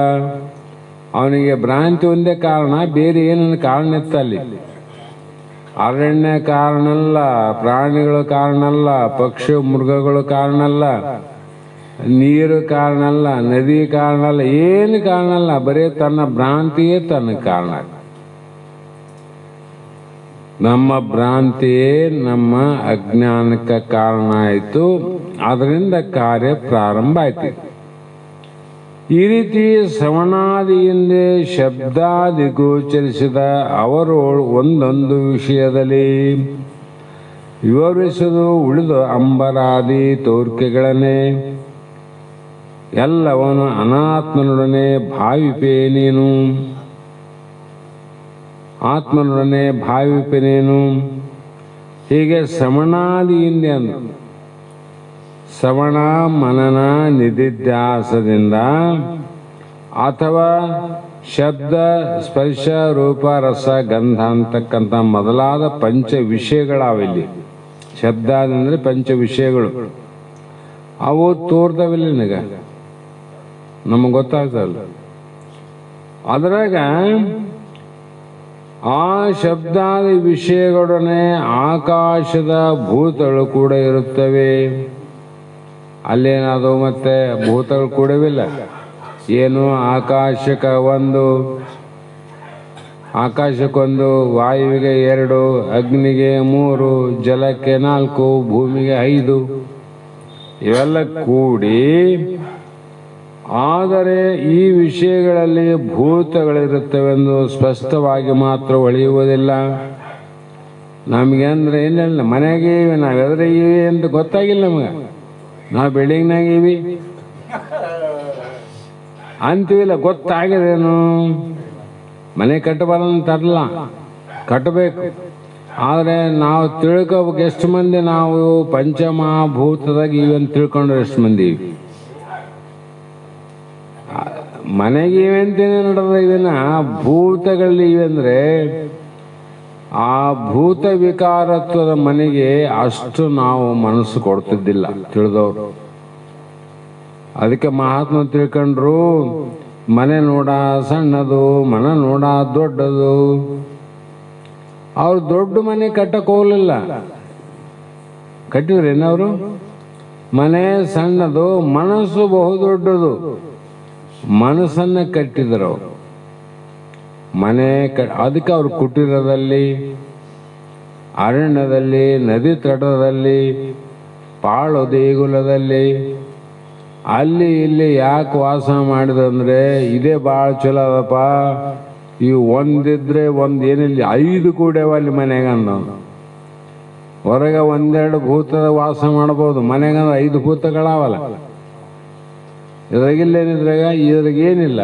ಅವನಿಗೆ ಭ್ರಾಂತಿ ಒಂದೇ ಕಾರಣ, ಬೇರೆ ಏನನ್ನು ಕಾರಣ ಇತ್ತಲ್ಲಿ. ಅರಣ್ಯ ಕಾರಣ ಅಲ್ಲ, ಪ್ರಾಣಿಗಳು ಕಾರಣ ಅಲ್ಲ, ಪಕ್ಷಿ ಮೃಗಗಳು ಕಾರಣ ಅಲ್ಲ, ನೀರು ಕಾರಣ ಅಲ್ಲ, ನದಿ ಕಾರಣ ಅಲ್ಲ, ಏನು ಕಾರಣ ಅಲ್ಲ. ಬರೀ ತನ್ನ ಭ್ರಾಂತಿಯೇ ತನ್ನ ಕಾರಣ. ನಮ್ಮ ಭ್ರಾಂತಿಯೇ ನಮ್ಮ ಅಜ್ಞಾನಕ್ಕೆ ಕಾರಣ ಆಯಿತು. ಅದರಿಂದ ಕಾರ್ಯ ಪ್ರಾರಂಭ ಆಯ್ತು. ಈ ರೀತಿ ಶ್ರವಣಾದಿಯಿಂದ ಶಬ್ದಾದಿ ಗೋಚರಿಸಿದ ಅವರು ಒಂದೊಂದು ವಿಷಯದಲ್ಲಿ ವಿವರಿಸುವುದು ಉಳಿದು ಅಂಬರಾದಿ ತೋರ್ಕೆಗಳನ್ನೇ ಎಲ್ಲವನು ಅನಾತ್ಮನೊಡನೆ ಭಾವಿಪೇ ನೀನು, ಆತ್ಮನೊಡನೆ ಭಾವಿಪೇನೇನು. ಹೀಗೆ ಶ್ರವಣಾದಿಯಿಂದ ಅಂದ್ರು. ಶ್ರವಣ ಮನನ ನಿಧಿಧ್ಯಾಸದಿಂದ ಅಥವಾ ಶಬ್ದ ಸ್ಪರ್ಶ ರೂಪ ರಸ ಗಂಧ ಅಂತಕ್ಕಂಥ ಮೊದಲಾದ ಪಂಚ ವಿಷಯಗಳಾವಿಲ್ಲಿ. ಶಬ್ದ ಅಂದರೆ ಪಂಚ ವಿಷಯಗಳು. ಅವು ತೋರ್ದವಿಲ್ಲ ನಿನಗ, ನಮಗೆ ಗೊತ್ತಾಗ್ತಲ್ಲ. ಅದ್ರಾಗ ಆ ಶಬ್ದಾದಿ ವಿಷಯಗಳೊಡನೆ ಆಕಾಶದ ಭೂತಗಳು ಕೂಡ ಇರುತ್ತವೆ. ಅಲ್ಲೇನಾದವು ಮತ್ತೆ ಭೂತಗಳು ಕೂಡವಿಲ್ಲ. ಏನು ಆಕಾಶಕ್ಕೊಂದು, ವಾಯುವಿಗೆ 2, ಅಗ್ನಿಗೆ 3, ಜಲಕ್ಕೆ 4, ಭೂಮಿಗೆ 5 ಇವೆಲ್ಲ ಕೂಡಿ. ಆದರೆ ಈ ವಿಷಯಗಳಲ್ಲಿ ಭೂತಗಳಿರುತ್ತವೆಂದು ಸ್ಪಷ್ಟವಾಗಿ ಮಾತ್ರ ಹೊಳೆಯುವುದಿಲ್ಲ. ನಮಗೆ ಅಂದ್ರೆ ಏನಿಲ್ಲ, ಮನೆಗೆ ಇವೆ, ನಾವು ಎದುರಿಗಿವಿ ಅಂತ ಗೊತ್ತಾಗಿಲ್ಲ ನಮಗೆ. ನಾವು ಬಿಲ್ಡಿಂಗ್ನಾಗಿವಿ ಅಂತೀವಿಲ್ಲ, ಗೊತ್ತಾಗಿದೇನು. ಮನೆ ಕಟ್ಟಬಾರಂತಲ್ಲ, ಕಟ್ಟಬೇಕು. ಆದರೆ ನಾವು ತಿಳ್ಕೋಬೇಕು. ಎಷ್ಟು ಮಂದಿ ನಾವು ಪಂಚಮಹಾಭೂತದಾಗ ಇವೆ ಅಂತ ತಿಳ್ಕೊಂಡ್ರೆ ಎಷ್ಟು ಮಂದಿ ಇವಿ? ಮನೆಗೆ ಇವೆ ಅಂತೇನೆ ನಡೆದ ಇವೆನ ಭೂತಗಳಲ್ಲಿ ಇವೆ ಅಂದ್ರೆ ಆ ಭೂತ ವಿಕಾರತ್ವದ ಮನೆಗೆ ಅಷ್ಟು ನಾವು ಮನಸ್ಸು ಕೊಡ್ತಿದ್ದಿಲ್ಲ ತಿಳಿದವರು. ಅದಕ್ಕೆ ಮಹಾತ್ಮ ತಿಳ್ಕೊಂಡ್ರು, ಮನೆ ನೋಡ ಸಣ್ಣದು, ಮನ ನೋಡ ದೊಡ್ಡದು. ಅವ್ರು ದೊಡ್ಡ ಮನೆ ಕಟ್ಟಕ್ಕೆ ಹೋಗ್ಲಿಲ್ಲ. ಕಟ್ಟಿದ್ರೇನವರು? ಮನೆ ಸಣ್ಣದು, ಮನಸ್ಸು ಬಹುದೊಡ್ಡದು. ಮನಸ್ಸನ್ನ ಕಟ್ಟಿದ್ರು ಮನೆ. ಅದಕ್ಕೆ ಅವ್ರು ಕುಟೀರದಲ್ಲಿ, ಅರಣ್ಯದಲ್ಲಿ, ನದಿ ತಟದಲ್ಲಿ, ಪಾಳು ದೇಗುಲದಲ್ಲಿ, ಅಲ್ಲಿ ಇಲ್ಲಿ ಯಾಕೆ ವಾಸ ಮಾಡಿದಂದ್ರೆ ಇದೇ ಭಾಳ ಚಲೋ ಅದಪ್ಪ. ಇವು ಒಂದಿದ್ರೆ ಏನಿಲ್ಲ 5 ಕೂಡ್ಯಾವ ಅಲ್ಲಿ ಮನೆಗೆ ಅಂದವನು. ಹೊರಗೆ 1-2 ಭೂತದ ವಾಸ ಮಾಡ್ಬೋದು, ಮನೆಗಂದ್ರೆ 5 ಭೂತಗಳಾವಲ್ಲ. ಇದ್ರಾಗಿಲ್ಲೇನಿದ್ರಾಗ ಇದ್ರಾಗೇನಿಲ್ಲ,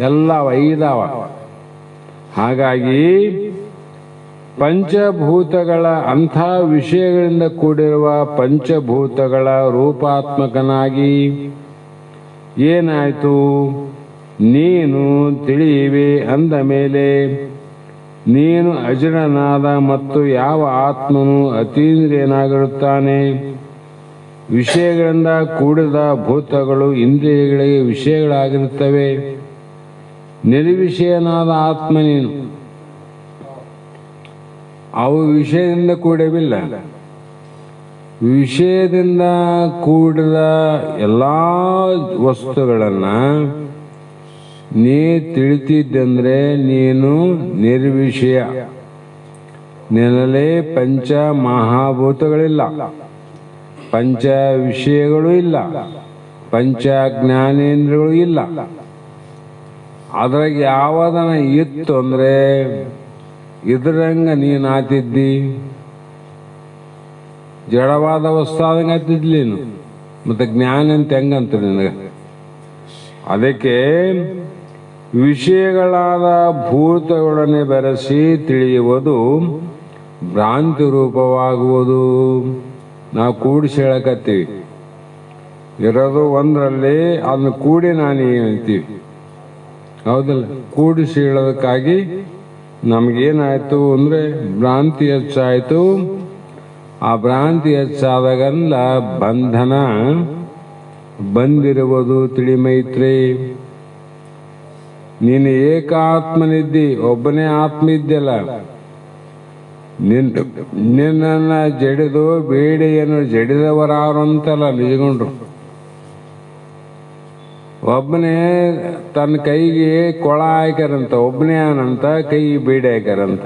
ಎಲ್ಲ 5 ಅವ. ಹಾಗಾಗಿ ಪಂಚಭೂತಗಳ ಅಂಥ ವಿಷಯಗಳಿಂದ ಕೂಡಿರುವ ಪಂಚಭೂತಗಳ ರೂಪಾತ್ಮಕನಾಗಿ ಏನಾಯಿತು? ನೀನು ತಿಳಿಯುವೆ ಅಂದ ಮೇಲೆ ನೀನು ಅಜಡನಾದ ಮತ್ತು ಯಾವ ಆತ್ಮನು ಅತೀಂದ್ರಿಯನಾಗಿರುತ್ತಾನೆ. ವಿಷಯಗಳಿಂದ ಕೂಡಿದ ಭೂತಗಳು ಇಂದ್ರಿಯಗಳಿಗೆ ವಿಷಯಗಳಾಗಿರುತ್ತವೆ. ನಿರ್ವಿಷಯನಾದ ಆತ್ಮ ನೀನು. ಅವು ವಿಷಯದಿಂದ ಕೂಡವಿಲ್ಲ. ವಿಷಯದಿಂದ ಕೂಡಿದ ಎಲ್ಲ ವಸ್ತುಗಳನ್ನು ನೀ ತಿಳಿತಿದ್ದಂದ್ರೆ ನೀನು ನಿರ್ವಿಷಯ. ನಿನ್ನಲ್ಲಿ ಪಂಚ ಮಹಾಭೂತಗಳಿಲ್ಲ, ಪಂಚ ವಿಷಯಗಳು ಇಲ್ಲ, ಪಂಚ ಜ್ಞಾನೇಂದ್ರಗಳು ಇಲ್ಲ. ಅದ್ರಾಗ ಯಾವದನ ಇತ್ತು ಅಂದ್ರೆ ಇದ್ರಂಗ ನೀನು ಆತಿದ್ದಿ, ಜಡವಾದ ವಸ್ತಾದಂಗೆ ಆತಿದ್ಲಿ ನೀನು. ಮತ್ತೆ ಜ್ಞಾನ ಅಂತ ಹೆಂಗಂತ ನಿನಗೆ? ಅದಕ್ಕೆ ವಿಷಯಗಳಾದ ಭೂತಗಳನ್ನೇ ಬೆರೆಸಿ ತಿಳಿಯುವುದು ಭ್ರಾಂತಿ ರೂಪವಾಗುವುದು. ನಾವು ಕೂಡಿಸಿ ಹೇಳಕತ್ತೀವಿ, ಇರೋದು ಒಂದರಲ್ಲಿ ಅದನ್ನ ಕೂಡಿ ನಾನು ಅಂತೀವಿ, ಹೌದಲ್ಲ? ಕೂಡಿಸಿ ಹೇಳೋದಕ್ಕಾಗಿ ನಮಗೇನಾಯ್ತು ಅಂದ್ರೆ ಭ್ರಾಂತಿ ಹೆಚ್ಚಾಯಿತು. ಆ ಭ್ರಾಂತಿ ಹೆಚ್ಚಾದಾಗಲ್ಲ ಬಂಧನ ಬಂದಿರುವುದು. ತಿಳಿ ಮೈತ್ರಿ, ನೀನು ಏಕಾತ್ಮನಿದ್ದಿ, ಒಬ್ಬನೇ ಆತ್ಮ ಇದ್ದಲ್ಲ. ನಿನ್ನನ್ನ ಜಡಿದು ಬೇಡಿಯನ್ನು ಜಡಿದವರಾರು ಅಂತಲ್ಲ ನಿಜಗೊಂಡ್ರು. ಒಬ್ಬನೇ ತನ್ನ ಕೈಗೆ ಕೊಳ ಹಾಕ್ಯಾರಂತ, ಒಬ್ಬನೇ ಅವನಂತ ಕೈ ಬೇಡಿ ಹಾಕ್ಯಾರಂತ.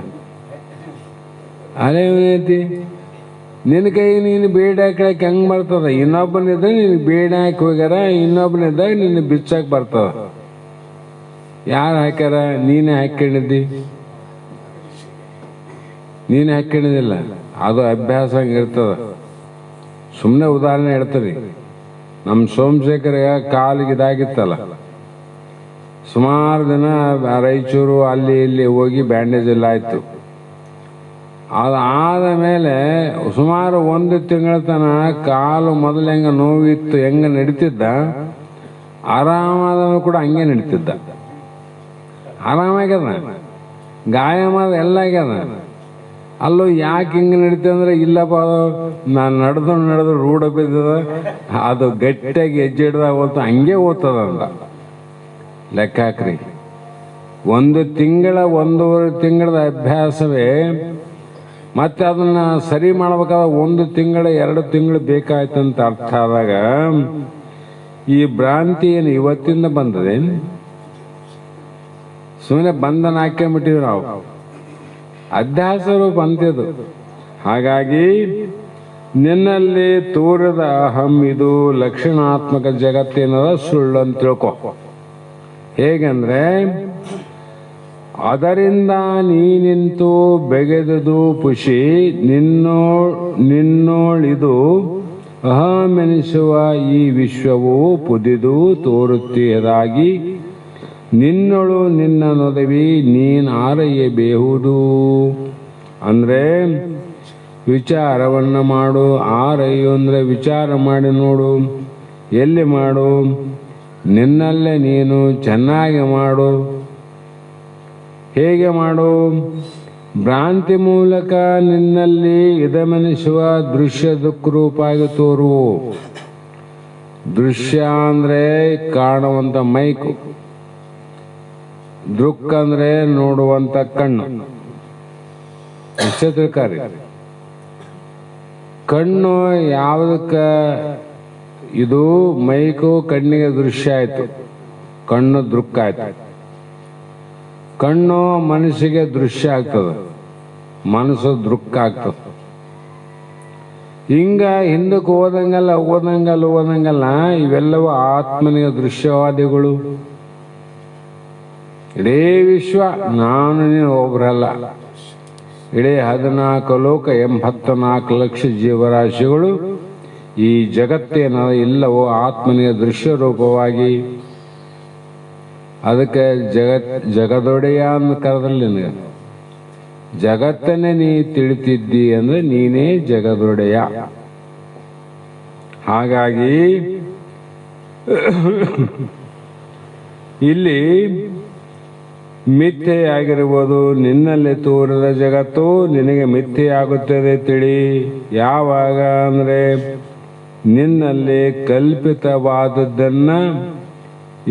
ಅದೇನೈತಿ, ನಿನ್ನ ಕೈ ನೀನು ಬೇಡಿ ಹಾಕಕ್ಕೆ ಹೆಂಗ್ ಬರ್ತದ? ಇನ್ನೊಬ್ಬನಿದ್ದಾಗ ನಿನಗೆ ಬೇಡಿ ಹಾಕಿ ಹೋಗ್ಯಾರ, ಇನ್ನೊಬ್ಬನಿದ್ದಾಗ ನಿನ್ನ ಬಿಚ್ಚಕ್ಕೆ ಬರ್ತದ. ಯಾರು ಹಾಕ್ಯಾರ? ನೀನೇ ಹಾಕೊಂಡಿದ್ದಿ. ನೀನು ಹಾಕೊಂಡಿದ್ದಿಲ್ಲ, ಅದು ಅಭ್ಯಾಸ ಹಂಗಿರ್ತದ. ಸುಮ್ಮನೆ ಉದಾಹರಣೆ ಹೇಳ್ತಾರೆ. ನಮ್ಮ ಸೋಮಶೇಖರ್ಗೆ ಕಾಲಿಗೆ ಇದಾಗಿತ್ತಲ್ಲ, ಸುಮಾರು ದಿನ ರಾಯಚೂರು ಅಲ್ಲಿ ಇಲ್ಲಿ ಹೋಗಿ ಬ್ಯಾಂಡೇಜ್ ಎಲ್ಲ ಆಯ್ತು. ಅದಾದ ಮೇಲೆ ಸುಮಾರು 1 ತಿಂಗಳ ತನಕ ಕಾಲು ಮೊದಲು ಹೆಂಗ ನೋವಿತ್ತು, ಹೆಂಗ ನಡೀತಿದ್ದ, ಆರಾಮಾದನು ಕೂಡ ಹಂಗೆ ನಡೀತಿದ್ದ. ಆರಾಮಾಗ್ಯದ, ಗಾಯ ಮಾದ ಎಲ್ಲ ಆಗ್ಯದ. ಅಲ್ಲೂ ಯಾಕೆ ಹಿಂಗೆ ನಡೀತದೆ ಅಂದ್ರೆ, ಇಲ್ಲಪ್ಪ ನಾನು ನಡೆದು ರೂಢ ಬಿದ್ದದ, ಅದು ಗಟ್ಟಿಯಾಗಿ ಹೆಜ್ಜೆ ಹಿಡ್ದಾಗ ಹೋಗ್ತು, ಹಂಗೆ ಓದ್ತದ ಅಂತ ಲೆಕ್ಕ ಹಾಕ್ರಿ. 1 ತಿಂಗಳ 1.5 ತಿಂಗಳದ ಅಭ್ಯಾಸವೇ ಮತ್ತೆ ಅದನ್ನ ಸರಿ ಮಾಡ್ಬೇಕಾದ್ರೆ 1 ತಿಂಗಳ 2 ತಿಂಗಳು ಬೇಕಾಯ್ತಂತ ಅರ್ಥ ಆದಾಗ ಈ ಭ್ರಾಂತಿ ಏನು ಇವತ್ತಿಂದ ಬಂದದೆ? ಸುಮ್ಮನೆ ಬಂಧನ ಹಾಕ್ಕೊಂಡ್ಬಿಟ್ಟಿವಿ ನಾವು, ಅಭ್ಯಾಸ ರೂಪ ಅಂತಿದ್ದು. ಹಾಗಾಗಿ ನಿನ್ನಲ್ಲಿ ತೋರದ ಅಹಂ ಇದು ಲಕ್ಷಣಾತ್ಮಕ ಜಗತ್ತೇನದ ಸುಳ್ಳು ಅಂತ ತಿಳ್ಕೊ. ಹೇಗಂದ್ರೆ ಅದರಿಂದ ನೀನಿಂತು ಬೆಗೆದುದು ಪುಷಿ ನಿನ್ನೋಳಿದು ಅಹಮೆನಿಸುವ ಈ ವಿಶ್ವವು ಪುದಿದು ತೋರುತ್ತಿಯದಾಗಿ ನಿನ್ನೊಳು ನಿನ್ನ ನೊದವಿ ನೀನ್ ಆರೈಯಬೇಹುದು. ಅಂದ್ರೆ ವಿಚಾರವನ್ನು ಮಾಡು. ಆರೈಯು ಅಂದ್ರೆ ವಿಚಾರ ಮಾಡಿ ನೋಡು. ಎಲ್ಲಿ ಮಾಡು? ನಿನ್ನಲ್ಲೇ ನೀನು ಚೆನ್ನಾಗಿ ಮಾಡು. ಹೇಗೆ ಮಾಡು? ಭ್ರಾಂತಿ ಮೂಲಕ ನಿನ್ನಲ್ಲಿ ಇದಮೆನಿಸುವ ದೃಶ್ಯ ದುಃಖರೂಪಾಗಿ ತೋರು. ದೃಶ್ಯ ಅಂದ್ರೆ ಕಾಣುವಂತ ಮೈಕು, ದೃಕ್ ಅಂದ್ರೆ ನೋಡುವಂತ ಕಣ್ಣು. ತಿಳ್ಕಾರಿ, ಕಣ್ಣು ಯಾವುದಕ್ಕ? ಇದು ಮೈಕು ಕಣ್ಣಿಗೆ ದೃಶ್ಯ ಆಯ್ತು, ಕಣ್ಣು ದೃಕ್ ಆಯ್ತು. ಕಣ್ಣು ಮನಸ್ಸಿಗೆ ದೃಶ್ಯ ಆಗ್ತದೆ, ಮನಸ್ಸು ದೃಕ್ ಆಗ್ತದೆ. ಹಿಂಗ ಹಿಂದಕ್ಕೆ ಓದಂಗಲ್ಲ ಇವೆಲ್ಲವೂ ಆತ್ಮನಿಗೆ ದೃಶ್ಯವಾದಿಗಳು. ಇಡೀ ವಿಶ್ವ ನಾನು ನೀನು ಒಬ್ರಲ್ಲ, ಇಡೀ 14 ಲೋಕ 84 ಲಕ್ಷ ಜೀವರಾಶಿಗಳು ಈ ಜಗತ್ತೇನ ಎಲ್ಲವೂ ಆತ್ಮನಿಗೆ ದೃಶ್ಯ ರೂಪವಾಗಿ. ಅದಕ್ಕೆ ಜಗದೊಡೆಯ ಅಂತ ಕರೆದಲ್ಲಿ ನಿನಗೆ ಜಗತ್ತನ್ನೇ ನೀ ತಿಳಿತಿದ್ದಿ ಅಂದ್ರೆ ನೀನೇ ಜಗದೊಡೆಯ. ಹಾಗಾಗಿ ಇಲ್ಲಿ ಮಿಥ್ಯೆಯಾಗಿರುವುದು ನಿನ್ನಲ್ಲಿ ತೋರಿದ ಜಗತ್ತು ನಿನಗೆ ಮಿಥ್ಯೆಯಾಗುತ್ತದೆ ತಿಳಿ. ಯಾವಾಗ ಅಂದ್ರೆ ನಿನ್ನಲ್ಲಿ ಕಲ್ಪಿತವಾದದ್ದನ್ನ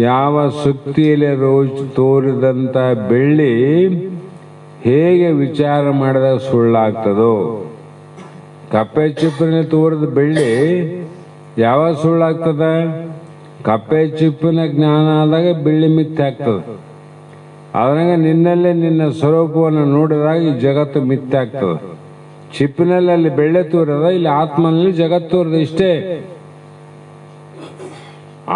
ಯಾವ ಸುಕ್ತಿಯಲ್ಲಿ ತೋರಿದಂತ ಬೆಳ್ಳಿ ಹೇಗೆ ವಿಚಾರ ಮಾಡಿದಾಗ ಸುಳ್ಳಾಗ್ತದೋ, ಕಪ್ಪೆ ಚಿಪ್ಪಿನ ತೂರದ ಬೆಳ್ಳಿ ಯಾವಾಗ ಸುಳ್ಳಾಗ್ತದ? ಕಪ್ಪೆ ಚಿಪ್ಪಿನ ಜ್ಞಾನ ಆದಾಗ ಬೆಳ್ಳಿ ಮಿಥ್ಯೆ ಆಗ್ತದೆ. ಅದ್ರಾಗ ನಿನ್ನಲ್ಲೇ ನಿನ್ನ ಸ್ವರೂಪವನ್ನು ನೋಡಿದಾಗ ಈ ಜಗತ್ತು ಮಿಥ್ಯೆ ಆಗ್ತದೆ. ಚಿಪ್ಪಿನಲ್ಲಿ ಅಲ್ಲಿ ಬೆಳ್ಳೆ ತೂರದ, ಇಲ್ಲಿ ಆತ್ಮನಲ್ಲಿ ಜಗತ್ತು ತೋರದ. ಇಷ್ಟೇ,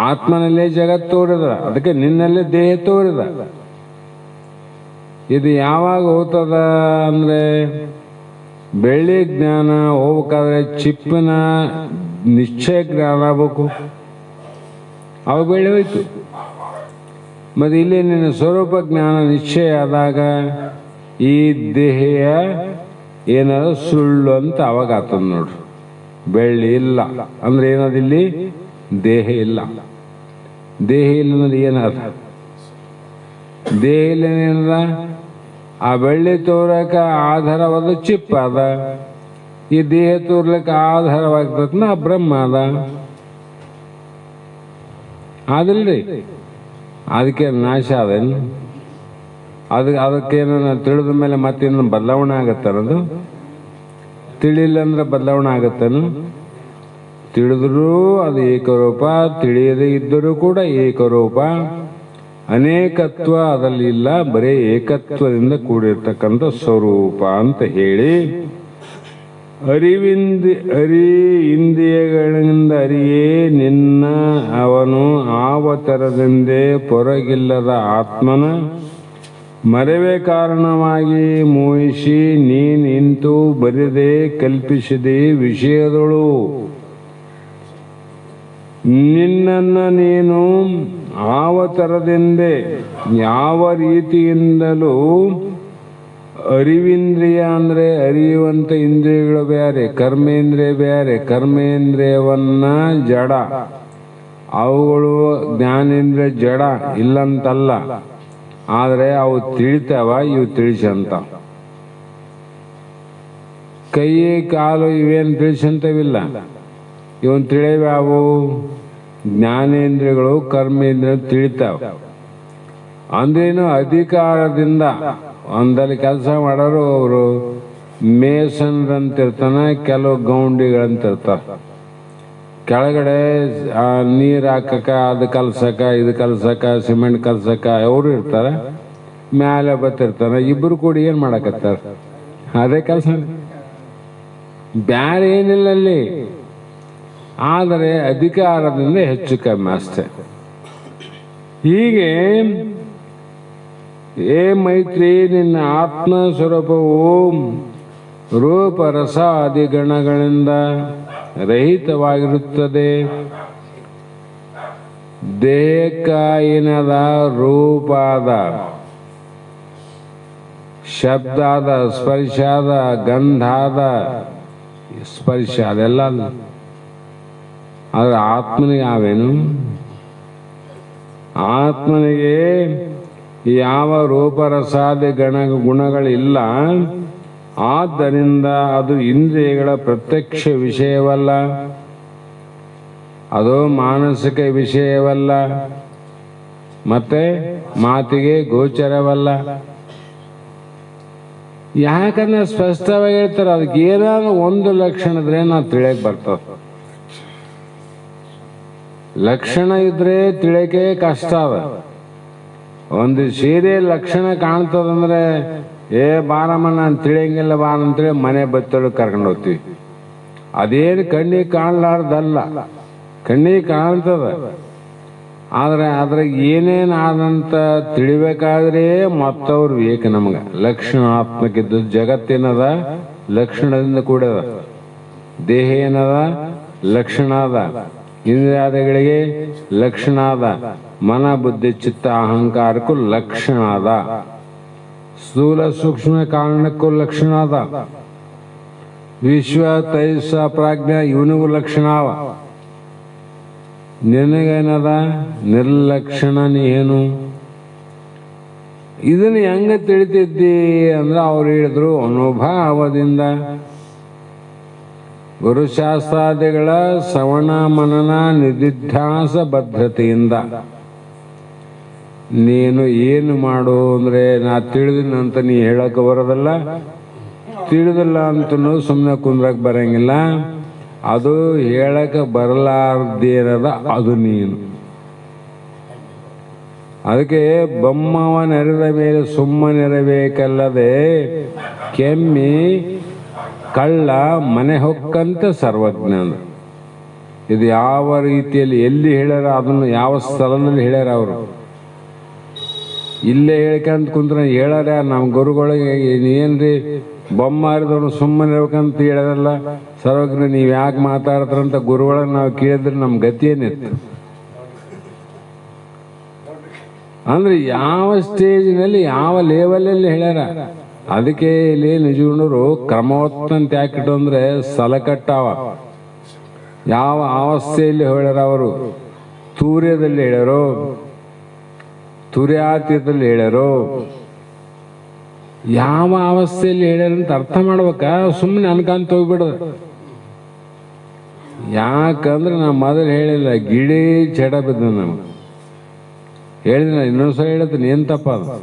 ಆತ್ಮನಲ್ಲೇ ಜಗತ್ತು ತೋರಿದ, ಅದಕ್ಕೆ ನಿನ್ನಲ್ಲೇ ದೇಹ ತೋರಿದ. ಇದು ಯಾವಾಗ ಹೋಗ್ತದ ಅಂದ್ರೆ ಬೆಳ್ಳಿ ಜ್ಞಾನ ಹೋಗ್ಬೇಕಾದ್ರೆ ಚಿಪ್ಪಿನ ನಿಶ್ಚಯ ಜ್ಞಾನ ಆಗ್ಬೇಕು. ಅವಾಗ ಬೆಳ್ಳಿ ಹೋಯ್ತು. ಮತ್ತೆ ಇಲ್ಲಿ ನಿನ್ನ ಸ್ವರೂಪ ಜ್ಞಾನ ನಿಶ್ಚಯ ಆದಾಗ ಈ ದೇಹ ಏನಾದ್ರು ಸುಳ್ಳು ಅಂತ ಅವಾಗ ಆತದ ನೋಡ್ರಿ. ಬೆಳ್ಳಿ ಇಲ್ಲ ಅಂದ್ರೆ ಏನದಿಲ್ಲಿ? ದೇಹ ಇಲ್ಲ. ದೇಹ ಇಲ್ಲ ಅಂದ್ರೆ ಏನದ? ದೇಹ ಇಲ್ಲ ಏನದ? ಆ ಬೆಳ್ಳಿ ತೋರಕ ಆಧಾರವಾದ ಚಿಪ್ ಅದ. ಈ ದೇಹ ತೋರ್ಲಿಕ್ಕೆ ಆಧಾರವಾಗ್ತದ ಬ್ರಹ್ಮ ಅದ. ಆದಿಲ್ರಿ, ಅದಕ್ಕೆ ನಾಶ ಅದೇನು? ಅದಕ್ಕೇನು ತಿಳಿದ ಮೇಲೆ ಮತ್ತೇನು ಬದಲಾವಣೆ ಆಗತ್ತನ್ನೋದು? ತಿಳಿಲ್ಲ ಅಂದ್ರೆ ಬದಲಾವಣೆ ಆಗತ್ತನು? ತಿಳಿದ್ರೂ ಅದು ಏಕರೂಪ, ತಿಳಿಯದೇ ಇದ್ದರೂ ಕೂಡ ಏಕರೂಪ. ಅನೇಕತ್ವ ಅದರಲ್ಲಿ ಇಲ್ಲ, ಬರೀ ಏಕತ್ವದಿಂದ ಕೂಡಿರ್ತಕ್ಕಂಥ ಸ್ವರೂಪ ಅಂತ ಹೇಳಿ ಇಂದ್ರಿಯಗಳಿಂದ ಅರಿಯೇ ನಿನ್ನ ಅವನು ಆವತರದಿಂದೇ ಪೊರಗಿಲ್ಲದ ಆತ್ಮನ ಮರೆವೇ ಕಾರಣವಾಗಿ ಮೋಹಿಸಿ ನೀ ನಿಂತು ಬರಿದೆ ಕಲ್ಪಿಸಿದೆ ವಿಷಯದಳು. ನಿನ್ನನ್ನು ನೀನು ಆವತರದಿಂದೇ ಯಾವ ರೀತಿಯಿಂದಲೂ ಅರಿವಿಂದ್ರಿಯ ಅಂದ್ರೆ ಅರಿಯುವಂತ ಇಂದ್ರಿಯಗಳು ಬೇರೆ, ಕರ್ಮೇಂದ್ರಿಯ ಬೇರೆ. ಕರ್ಮೇಂದ್ರಿಯವನ್ನ ಜಡ, ಅವುಗಳು ಜ್ಞಾನೇಂದ್ರಿಯ ಜಡ ಇಲ್ಲಂತಲ್ಲ, ಆದ್ರೆ ಅವು ತಿಳಿತಾವ, ಇವು ತಿಳಿಸಂತ. ಕೈ ಕಾಲು ಇವೇನು ತಿಳಿಸಂತವಿಲ್ಲ, ಇವನ್ ತಿಳಿಯವ್ಯಾವು? ಜ್ಞಾನೇಂದ್ರಿಯಗಳು ಕರ್ಮೇಂದ್ರಿಯ ತಿಳಿತಾವ. ಅಂದ್ರೇನು? ಅಧಿಕಾರದಿಂದ ಒಂದಲ್ಲಿ ಕೆಲಸ ಮಾಡೋರು ಅವರು ಮೇಸನ್ರಂತಿರ್ತಾನ, ಕೆಲವು ಗೌಂಡಿಗಳಂತಿರ್ತಾರ. ಕೆಳಗಡೆ ನೀರು ಹಾಕಕ, ಅದು ಕಲ್ಸಕ, ಇದು ಕಲ್ಸಕ, ಸಿಮೆಂಟ್ ಕಲ್ಸಕ ಅವರು ಇರ್ತಾರ. ಮ್ಯಾಲೆ ಬತ್ತಿರ್ತಾನ. ಇಬ್ರು ಕೂಡಿ ಏನ್ ಮಾಡಕತ್ತಾರ? ಅದೇ ಕೆಲಸ, ಬ್ಯಾರೆ ಏನಿಲ್ಲ ಅಲ್ಲಿ. ಆದರೆ ಅಧಿಕಾರದಿಂದ ಹೆಚ್ಚು ಕಮ್ಮಿ ಅಷ್ಟೆ. ಹೀಗೆ ಏ ಮೈತ್ರಿ, ನಿನ್ನ ಆತ್ಮ ಸ್ವರೂಪವು ರೂಪ ರಸ ಆದಿ ಗಣಗಳಿಂದ ರಹಿತವಾಗಿರುತ್ತದೆ. ದೇಹಕ್ಕ ಏನದ? ರೂಪಾದ, ಶಬ್ದಾದ, ಸ್ಪರ್ಶಾದ, ಗಂಧಾದ, ಸ್ಪರ್ಶ ಅದೆಲ್ಲ. ಆದ್ರೆ ಆತ್ಮನಿಗೆ ಯಾವೇನು? ಆತ್ಮನಿಗೆ ಯಾವ ರೂಪರಸಾದಿ ಗುಣಗಳಿಲ್ಲ. ಆದ್ದರಿಂದ ಅದು ಇಂದ್ರಿಯಗಳ ಪ್ರತ್ಯಕ್ಷ ವಿಷಯವಲ್ಲ, ಅದು ಮಾನಸಿಕ ವಿಷಯವಲ್ಲ, ಮತ್ತೆ ಮಾತಿಗೆ ಗೋಚರವಲ್ಲ. ಯಾಕಂದ್ರೆ ಸ್ಪಷ್ಟವಾಗಿ ಹೇಳ್ತಾರೆ, ಅದಕ್ಕೆ ಏನಾದ್ರು ಒಂದು ಲಕ್ಷಣದ್ರೆ ನಾವು ತಿಳಿಯಕ್ ಬರ್ತದ. ಲಕ್ಷಣ ಇದ್ರೆ ತಿಳಿಯಕ್ಕೆ ಕಷ್ಟ ಅದ. ಒಂದು ಸೀರೆ ಲಕ್ಷಣ ಕಾಣ್ತದಂದ್ರೆ ಏ ಬಾರಮ್ಮ ನಾನು ತಿಳಿಯಂಗಿಲ್ಲ ಬಾರ ಅಂತೇಳಿ ಮನೆ ಬತ್ತಳು ಕರ್ಕೊಂಡು ಹೋಗ್ತೀವಿ. ಅದೇನು ಕಣ್ಣಿಗೆ ಕಾಣಲಾರ್ದಲ್ಲ, ಕಣ್ಣಿಗೆ ಕಾಣ್ತದ. ಆದ್ರೆ ಅದ್ರಾಗ ಏನೇನಾದಂತ ತಿಳಿಬೇಕಾದ್ರೆ ಮತ್ತವ್ರು ಬೇಕು ನಮ್ಗೆ. ಲಕ್ಷಣಾತ್ಮಕಿದ್ದು ಜಗತ್ತೇನದ? ಲಕ್ಷಣದಿಂದ ಕೂಡದ. ದೇಹ ಏನದ? ಲಕ್ಷಣ ಅದ. ಇಂದ್ರಿಯಾದಿಗಳಿಗೆ ಲಕ್ಷಣ ಅದ. ಮನ ಬುದ್ಧಿ ಚಿತ್ತ ಅಹಂಕಾರಕ್ಕೂ ಲಕ್ಷಣ ಅದ. ಸ್ಥೂಲ ಸೂಕ್ಷ್ಮ ಕಾರಣಕ್ಕೂ ಲಕ್ಷಣ ಅದ. ವಿಶ್ವ ತೈಸ ಪ್ರಾಜ್ಞ ಇವನಿಗೂ ಲಕ್ಷಣ ಅವ. ನಿನಗೇನದ? ನಿರ್ಲಕ್ಷಣ. ನೀನು ಇದನ್ನ ಹೆಂಗ ತಿಳಿತಿದ್ದಿ ಅಂದ್ರೆ ಅವ್ರು ಹೇಳಿದ್ರು ಅನುಭವದಿಂದ. ಗುರುಶಾಸ್ತ್ರಾದಿಗಳ ಶ್ರವಣ ಮನನ ನಿಧಿಧ್ಯಾಸ ಬದ್ಧತೆಯಿಂದ. ನೀನು ಏನು ಮಾಡು ಅಂದ್ರೆ ನಾ ತಿಳಿದಿನಂತ ನೀ ಹೇಳಕ್ ಬರೋದಲ್ಲ. ತಿಳಿದಿಲ್ಲ ಅಂತನೂ ಸುಮ್ಮನೆ ಕುಂದ್ರಕ್ ಬರಂಗಿಲ್ಲ. ಅದು ಹೇಳಕ್ಕೆ ಬರಲಾರ್ದೇನದ ಅದು ನೀನು. ಅದಕ್ಕೆ ಬೊಮ್ಮವ ನೆರೆದ ಮೇಲೆ ಸುಮ್ಮನಿರಬೇಕಲ್ಲದೆ ಕೆಮ್ಮಿ ಕಳ್ಳ ಮನೆ ಹೊಕ್ಕಂತ ಸರ್ವಜ್ಞ. ಇದು ಯಾವ ರೀತಿಯಲ್ಲಿ ಎಲ್ಲಿ ಹೇಳ್ಯಾರ, ಅದನ್ನು ಯಾವ ಸ್ಥಳದಲ್ಲಿ ಹೇಳ್ಯಾರ ಅವರು. ಇಲ್ಲೇ ಹೇಳ್ಕಂತ ಕುಂತ್ರ ಹೇಳ್ಯಾರ ನಮ್ಮ ಗುರುಗಳಿಗೆ ಏನ್ರಿ ಬೊಮ್ಮ ಹರಿದವನು ಸುಮ್ಮನೆ ಇರ್ಬೇಕಂತ ಹೇಳೋದಲ್ಲ. ಸರ್ವಜ್ಞ ನೀವು ಯಾಕೆ ಮಾತಾಡ್ತಾರಂತ ಗುರುಗಳನ್ನ ನಾವು ಕೇಳಿದ್ರೆ ನಮ್ಮ ಗತಿ ಏನಿತ್ತು ಅಂದ್ರೆ ಯಾವ ಸ್ಟೇಜಿನಲ್ಲಿ ಯಾವ ಲೆವೆಲಲ್ಲಿ ಹೇಳ್ಯಾರ. ಅದಕ್ಕೆ ಇಲ್ಲಿ ನಿಜಗುಣರು ಕ್ರಮವತ್ತಂತ ಯಾಕಿಟ್ಟು ಅಂದ್ರೆ ಸಲಕಟ್ಟಾವ. ಯಾವ ಅವಸ್ಥೆಯಲ್ಲಿ ಹೇಳ್ಯಾರ ಅವರು. ತೂರ್ಯದಲ್ಲಿ ಹೇಳ್ಯಾರೋ, ತುರ್ಯಾತೀತದಲ್ಲಿ ಹೇಳ್ಯಾರೋ, ಯಾವ ಅವಸ್ಥೆಯಲ್ಲಿ ಹೇಳ್ಯಾರ ಅಂತ ಅರ್ಥ ಮಾಡ್ಬೇಕ. ಸುಮ್ಮನೆ ಅನ್ಕಂತ ಹೋಗ್ಬಿಡೋದು. ಯಾಕಂದ್ರೆ ನಾ ಮೊದಲು ಹೇಳಿಲ್ಲ, ಗಿಡೇ ಚಡ ಬಿದ್ದ ನಮ್ಗೆ ಹೇಳಿದ. ಇನ್ನೊಂದ್ಸಲ ಹೇಳ್ತೀನಿ, ಏನ್ ತಪ್ಪ ಅದು.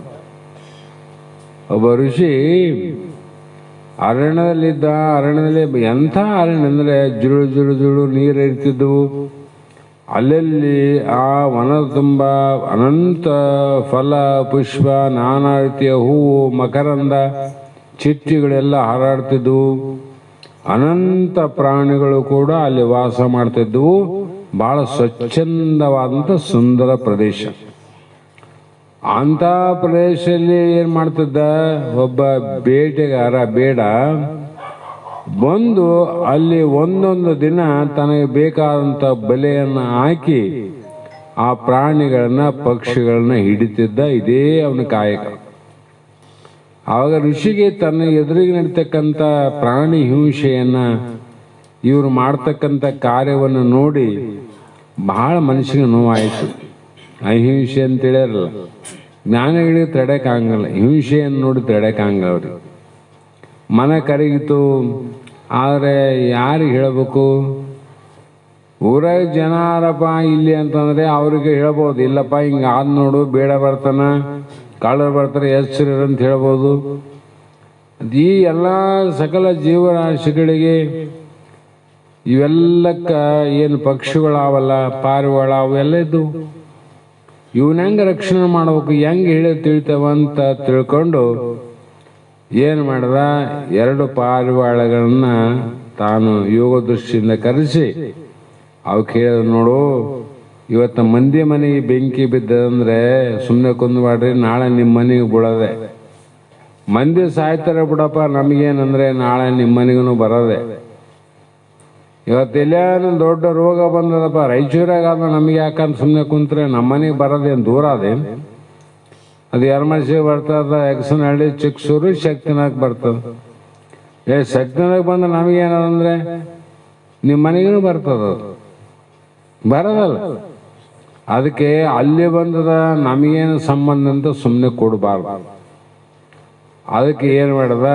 ಒಬ್ಬ ಋಷಿ ಅರಣ್ಯದಲ್ಲಿದ್ದ. ಅರಣ್ಯದಲ್ಲಿ ಎಂಥ ಅರಣ್ಯ ಅಂದ್ರೆ ಜುಳು ಜುಳು ಜುಳು ನೀರು ಇರ್ತಿದ್ದವು. ಅಲ್ಲಲ್ಲಿ ಆ ವನದ ತುಂಬ ಅನಂತ ಫಲ ಪುಷ್ಪ, ನಾನಾ ರೀತಿಯ ಹೂವು, ಮಕರಂದ, ಚಿಟ್ಟೆಗಳೆಲ್ಲ ಹಾರಾಡ್ತಿದ್ವು. ಅನಂತ ಪ್ರಾಣಿಗಳು ಕೂಡ ಅಲ್ಲಿ ವಾಸ ಮಾಡ್ತಿದ್ವು. ಬಹಳ ಸ್ವಚ್ಛಂದವಾದಂಥ ಸುಂದರ ಪ್ರದೇಶ. ಅಂತ ಪ್ರದೇಶದಲ್ಲಿ ಏನ್ ಮಾಡ್ತಿದ್ದ ಒಬ್ಬ ಬೇಟೆಗಾರ ಬೇಡ ಬಂದು ಅಲ್ಲಿ ಒಂದೊಂದು ದಿನ ತನಗೆ ಬೇಕಾದಂತ ಬಲೆಯನ್ನು ಹಾಕಿ ಆ ಪ್ರಾಣಿಗಳನ್ನ ಪಕ್ಷಿಗಳನ್ನ ಹಿಡಿತಿದ್ದ. ಇದೇ ಅವನ ಕಾಯಕ. ಆವಾಗ ಋಷಿಗೆ ತನ್ನ ಎದುರಿಗೆ ನಡೀತಕ್ಕಂಥ ಪ್ರಾಣಿ ಹಿಂಸೆಯನ್ನ, ಇವರು ಮಾಡ್ತಕ್ಕಂಥ ಕಾರ್ಯವನ್ನು ನೋಡಿ ಬಹಳ ಮನಸ್ಸಿಗೆ ನೋವಾಯಿತು. ಅಹಿಂಸೆ ಅಂತ ಹೇಳ್ಯಾರಲ್ಲ, ಜ್ಞಾನಿಗಳಿಗೆ ತಡೆಕಾಗಲ್ಲ, ಹಿಂಸೆಯನ್ನು ನೋಡಿ ತಡೆಕಾಗಲ್ಲ ಅವ್ರಿಗೆ. ಮನ ಕರಗಿತು. ಆದರೆ ಯಾರಿಗೆ ಹೇಳಬೇಕು? ಊರಾಗ ಜನಾರಪ್ಪ ಇಲ್ಲಿ ಅಂತಂದ್ರೆ ಅವ್ರಿಗೆ ಹೇಳ್ಬೋದು, ಇಲ್ಲಪ್ಪ ಹಿಂಗ ಆದ್ ನೋಡು, ಬೇಡ ಬರ್ತಾನ, ಕಳ್ಳರು ಬರ್ತಾರೆ, ಎಚ್ಚರ ಅಂತ ಹೇಳ್ಬೋದು. ಈ ಎಲ್ಲ ಸಕಲ ಜೀವರಾಶಿಗಳಿಗೆ ಇವೆಲ್ಲಕ್ಕ ಏನು ಪಕ್ಷಿಗಳಾವಲ್ಲ, ಪಾರಿವಾಳ ಅವೆಲ್ಲ ಇದ್ದು ಇವನ್ ಹೆಂಗ ರಕ್ಷಣೆ ಮಾಡ್ಬೇಕು, ಹೆಂಗ ಹೇಳಿ ತಿಳಿತವಂತ ತಿಳ್ಕೊಂಡು ಏನು ಮಾಡ್ದ, 2 ಪಾರಿವಾಳಗಳನ್ನ ತಾನು ಯೋಗ ದೃಷ್ಟಿಯಿಂದ ಕರೆಸಿ ಅವು ಕೇಳಿದ, ನೋಡು ಇವತ್ತು ಮಂದಿ ಮನೆಗೆ ಬೆಂಕಿ ಬಿದ್ದದಂದ್ರೆ ಸುಮ್ಮನೆ ಕುಂದ್ಬಾಡ್ರಿ, ನಾಳೆ ನಿಮ್ಮ ಮನೆಗೆ ಬಿಡೋದೆ. ಮಂದಿ ಸಾಯ್ತಾರೆ ಬಿಡಪ್ಪ, ನಮಗೇನಂದ್ರೆ ನಾಳೆ ನಿಮ್ಮ ಮನೆಗೂ ಬರೋದೆ. ಇವತ್ತೆಲ್ಲ ದೊಡ್ಡ ರೋಗ ಬಂದದಪ್ಪ, ರಾಯಚೂರಾಗ ಆದ ನಮಗೆ ಯಾಕಂತ ಸುಮ್ಮನೆ ಕುಂತ್ರೆ ನಮ್ಮ ಮನೆಗೆ ಬರೋದೇನು ದೂರ ಅದೇನು? ಅದು ಯರಮರ್ಸಿಗೆ ಬರ್ತದ, ಎಕ್ಸನಹಳ್ಳಿ, ಚಿಕ್ಕಸೂರು, ಶಕ್ತಿನಾಗ್ ಬರ್ತದ. ಶಕ್ತಿನಾಗ್ ಬಂದ್ರೆ ನಮಗೇನಂದ್ರೆ ನಿಮ್ಮ ಮನೆಗೂ ಬರ್ತದ, ಬರೋದಲ್ಲ. ಅದಕ್ಕೆ ಅಲ್ಲಿ ಬಂದದ ನಮಗೇನು ಸಂಬಂಧ ಅಂತ ಸುಮ್ಮನೆ ಕೊಡಬಾರ್ದು. ಅದಕ್ಕೆ ಏನು ಮಾಡ್ದ,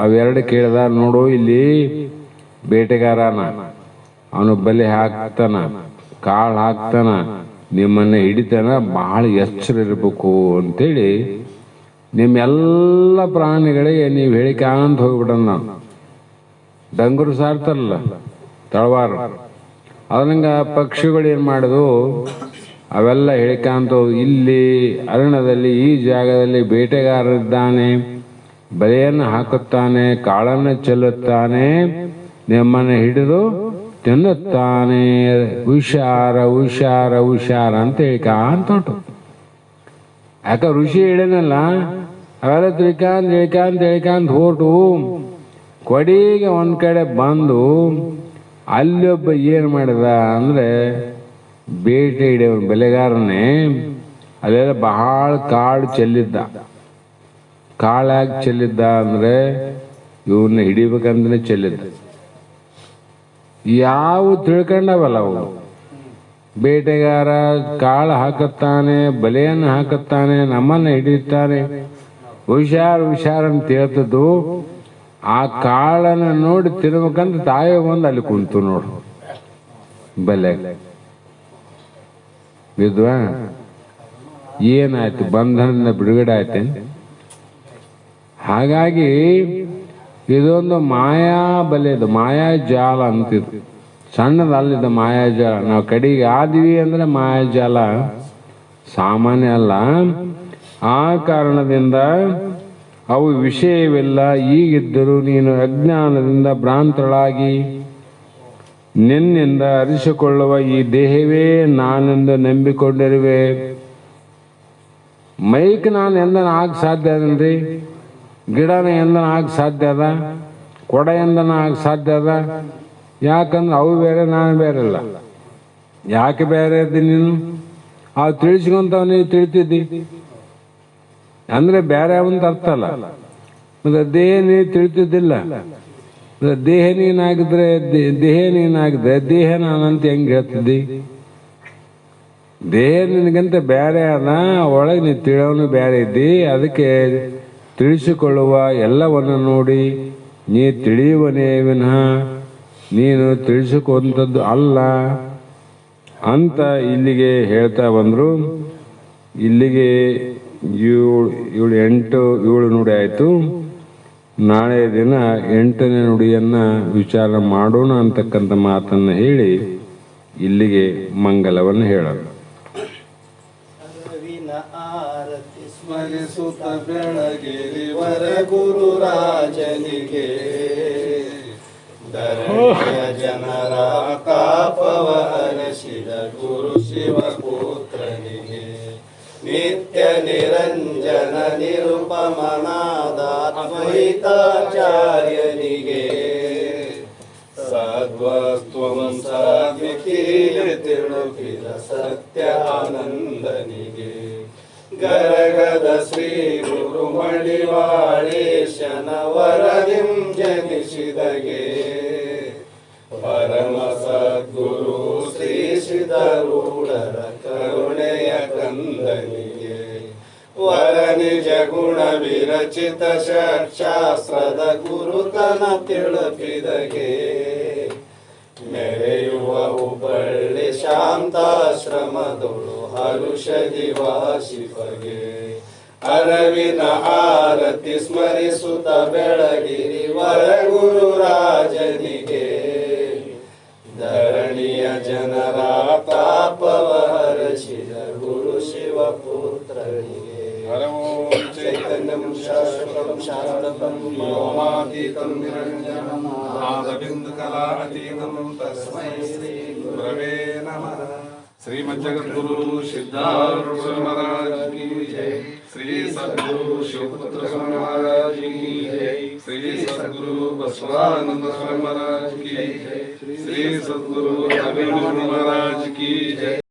ಅವೆರಡು ಕೇಳ್ದ, ನೋಡು ಇಲ್ಲಿ ಬೇಟೆಗಾರನ, ಅವನು ಬಲಿ ಹಾಕ್ತಾನ, ಕಾಳು ಹಾಕ್ತಾನ, ನಿಮ್ಮನ್ನ ಹಿಡಿತಾನ, ಬಹಳ ಎಚ್ಚರ ಇರಬೇಕು ಅಂತೇಳಿ ನಿಮ್ಮೆಲ್ಲ ಪ್ರಾಣಿಗಳಿಗೆ ನೀವು ಹೇಳಿಕಾಂತ ಹೋಗ್ಬಿಡೋಣ. ನಾನು ಡಂಗುರು ಸಾರ್ತಾರಲ್ಲ ತಳವಾರ, ಅದರಂಗ ಪಕ್ಷಿಗಳು ಏನು ಮಾಡಿದ್ವು, ಅವೆಲ್ಲ ಹೇಳಿಕಾಂತ ಇಲ್ಲಿ ಅರಣ್ಯದಲ್ಲಿ ಈ ಜಾಗದಲ್ಲಿ ಬೇಟೆಗಾರರಿದ್ದಾನೆ, ಬಲೆಯನ್ನು ಹಾಕುತ್ತಾನೆ, ಕಾಳನ್ನು ಚೆಲ್ಲುತ್ತಾನೆ, ನಿಮ್ಮನ್ನು ಹಿಡಿದು ತಿನ್ನುತ್ತಾನೆ, ಹುಷಾರ ಹುಷಾರ ಹುಷಾರ ಅಂತ ಹೇಳ್ಕಾಂತ ಉಂಟು. ಯಾಕ ಋಷಿ ಹೇಳೇನಲ್ಲ, ಅವೆಲ್ಲ ತಿಳ್ಕಾಂತ ಹೊರಟು ಕೊಡಿಗೆ ಒಂದ್ ಕಡೆ ಬಂದು ಅಲ್ಲೊಬ್ಬ ಏನು ಮಾಡಿದ ಅಂದ್ರೆ ಬೇಟೆ ಹಿಡಿಯವನು ಬೆಲೆಗಾರನೇ ಅಲ್ಲೆಲ್ಲ ಬಹಳ ಕಾಳು ಚೆಲ್ಲಿದ್ದ. ಕಾಳಾಗಿ ಚೆಲ್ಲಿದ್ದ ಅಂದ್ರೆ ಇವನ್ನ ಹಿಡಿಬೇಕಂದ್ರೆ ಚೆಲ್ಲಿದ್ದ. ಯಾವ ತಿಳ್ಕೊಂಡವಲ್ಲ ಅವು. ಬೇಟೆಗಾರ ಕಾಳು ಹಾಕುತ್ತಾನೆ, ಬಲೆಯನ್ನು ಹಾಕುತ್ತಾನೆ, ನಮ್ಮನ್ನ ಹಿಡಿಯುತ್ತಾನೆ, ಹುಷಾರ್ ಅಂತ ಹೇಳ್ತದ್ದು. ಆ ಕಾಳನ್ನು ನೋಡಿ ತಿನ್ಬೇಕಂತ ತಾವೇ ಬಂದು ಅಲ್ಲಿ ಕುಂತು ನೋಡು, ಬಲೆ ಬಿದ್ವಾ. ಏನಾಯ್ತು, ಬಂಧನದಿಂದ ಬಿಡುಗಡೆ ಆಯ್ತೇನು? ಹಾಗಾಗಿ ಇದೊಂದು ಮಾಯಾ ಬಲೆದು ಮಾಯಾಜಾಲ ಅಂತಿದ್ದು, ಸಣ್ಣದಲ್ಲಿದ್ದ ಮಾಯಾಜಾಲ. ನಾವು ಕಡೆಗೆ ಆದ್ವಿ ಅಂದ್ರೆ ಮಾಯಾಜಾಲ ಸಾಮಾನ್ಯ ಅಲ್ಲ. ಆ ಕಾರಣದಿಂದ ಅವು ವಿಷಯವಿಲ್ಲ. ಈಗಿದ್ದರೂ ನೀನು ಅಜ್ಞಾನದಿಂದ ಭ್ರಾಂತಳಾಗಿ ನಿನ್ನಿಂದ ಅರಿಸಿಕೊಳ್ಳುವ ಈ ದೇಹವೇ ನಾನೆಂದು ನಂಬಿಕೊಂಡಿರುವೆ. ಮೈಕ್ ನಾನು ಎಂದನ ಆಗ ಸಾಧ್ಯ ಅದನ್ರಿ, ಗಿಡನ ಎಂದನ ಆಗ ಸಾಧ್ಯ ಅದ, ಕೊಡ ಎಂದನ ಆಗ ಸಾಧ್ಯ ಅದ. ಯಾಕಂದ್ರೆ ಅವು ಬೇರೆ ನಾನು ಬೇರೆ ಅಲ್ಲ. ಯಾಕೆ ಬೇರೆ ಇದ್ದಿ ನೀನು? ಅವು ತಿಳಿಸ್ಕೊಂತವ ನೀವು ತಿಳಿತಿದ್ದಿ ಅಂದ್ರೆ ಬೇರೆ ಅವಂತ ಅರ್ಥ ಅಲ್ಲ. ಮತ್ತೆ ದೇಹ ನೀವು ತಿಳಿತಿದ್ದಿಲ್ಲ. ದೇಹ ನೀನಾಗಿದ್ರೆ ದೇಹ ನೀನಾಗಿದ್ರೆ ದೇಹ ನಾನಂತ ಹೆಂಗೆ ಹೇಳ್ತಿದ್ದಿ? ದೇಹ ನಿನಗಂತ ಬೇರೆ ಅದ, ಒಳಗೆ ನೀನು ತಿಳಿಯೋನು ಬೇರೆ ಇದ್ದಿ. ಅದಕ್ಕೆ ತಿಳಿಸಿಕೊಳ್ಳುವ ಎಲ್ಲವನ್ನು ನೋಡಿ ನೀ ತಿಳಿಯುವನೇ ವಿನಃ ನೀನು ತಿಳಿಸಿಕೊಂಥದ್ದು ಅಲ್ಲ ಅಂತ ಇಲ್ಲಿಗೆ ಹೇಳ್ತಾ ಬಂದರು. ಇಲ್ಲಿಗೆ 7 ನುಡಿ ಆಯಿತು. ನಾಳೆ ದಿನ 8ನೇ ನುಡಿಯನ್ನು ವಿಚಾರ ಮಾಡೋಣ ಅಂತಕ್ಕಂಥ ಮಾತನ್ನು ಹೇಳಿ ಇಲ್ಲಿಗೆ ಮಂಗಲವನ್ನು ಹೇಳೋಣ. ಆರತಿ ಸ್ಮರಿಸುತ್ತ ಬೆಳಗಿರಿವರ ಗುರುರಾಜನಿಗೆ, ಧರಣಿಯ ಜನರ ತಾಪವ ಹರಸಿದ ಗುರು ಶಿವಪುತ್ರನಿಗೆ, ನಿತ್ಯ ನಿರಂಜನ ನಿರುಪಮನಾದ ಅದ್ವೈತಾಚಾರ್ಯನಿಗೆ, ಸದ್ವಸ್ತ್ವಂ ಸದ್ವಿತೀಯ ತಿಳುಕಿದ ಸತ್ಯಾನಂದನಿಗೆ, ಗರಗದ ಶ್ರೀ ಗುರು ಮಡಿವಾಳೇಶನ ವರದಿಂ ಜನಿಸಿದಗೆ, ಪರಮ ಸದ್ಗುರು ಶ್ರೀ ಸಿದ್ಧಾರೂಢರ ಕರುಣೆಯ ಕಂದನಿಗೆ, ವರ ನಿಜ ಗುಣ ವಿರಚಿತ ಶಾಸ್ತ್ರದ ಗುರುತನ ತಿಳುಕಿದಗೆ, ಮೆರೆಯುವ ಹುಬ್ಬಳ್ಳಿ ಶಾಂತಾಶ್ರಮದೊಳು ಹರುಷದಿ ವಾಸಿಪಗೆ, ಅರವಿನ ಆರತಿ ಸ್ಮರಿಸುತ್ತ ಬೆಳಗಿರಿ ವರ ಗುರು ರಾಜನಿಗೆ, ಧರಣಿಯ ಜನರ ತಾಪವ ಹರಸಿದ ಗುರು ಶಿವಪುತ್ರನಿಗೆ. ಚೈತನ್ಯಂ ಶಾಶ್ವತಂ ಶಾಂತಂ ವ್ಯೋಮಾತೀತಂ ನಿರಂಜನಂ ನಾದಬಿಂದುಕಲಾತೀತಂ ತಸ್ಮೈ ಶ್ರೀ ಗುರವೇ ನಮಃ. ಶ್ರೀಮಜ್ಜಗದ್ಗುರು ಸಿದ್ಧಾರೂಢ ಮಹಾರಾಜ್ ಕಿ ಜೈ. ಶ್ರೀ ಸದ್ಗುರು ಶಿವಪುತ್ರ ಮಹಾರಾಜ್ ಕಿ ಜೈ. ಶ್ರೀ ಸದ್ಗುರು ಬಸವಾನಂದ ಸ್ವಾಮಿ ಮಹಾರಾಜ್ ಕಿ ಜೈ. ಶ್ರೀ ಸದ್ಗುರು ರವೀಂದ್ರ ಮಹಾರಾಜ್ ಕಿ ಜೈ.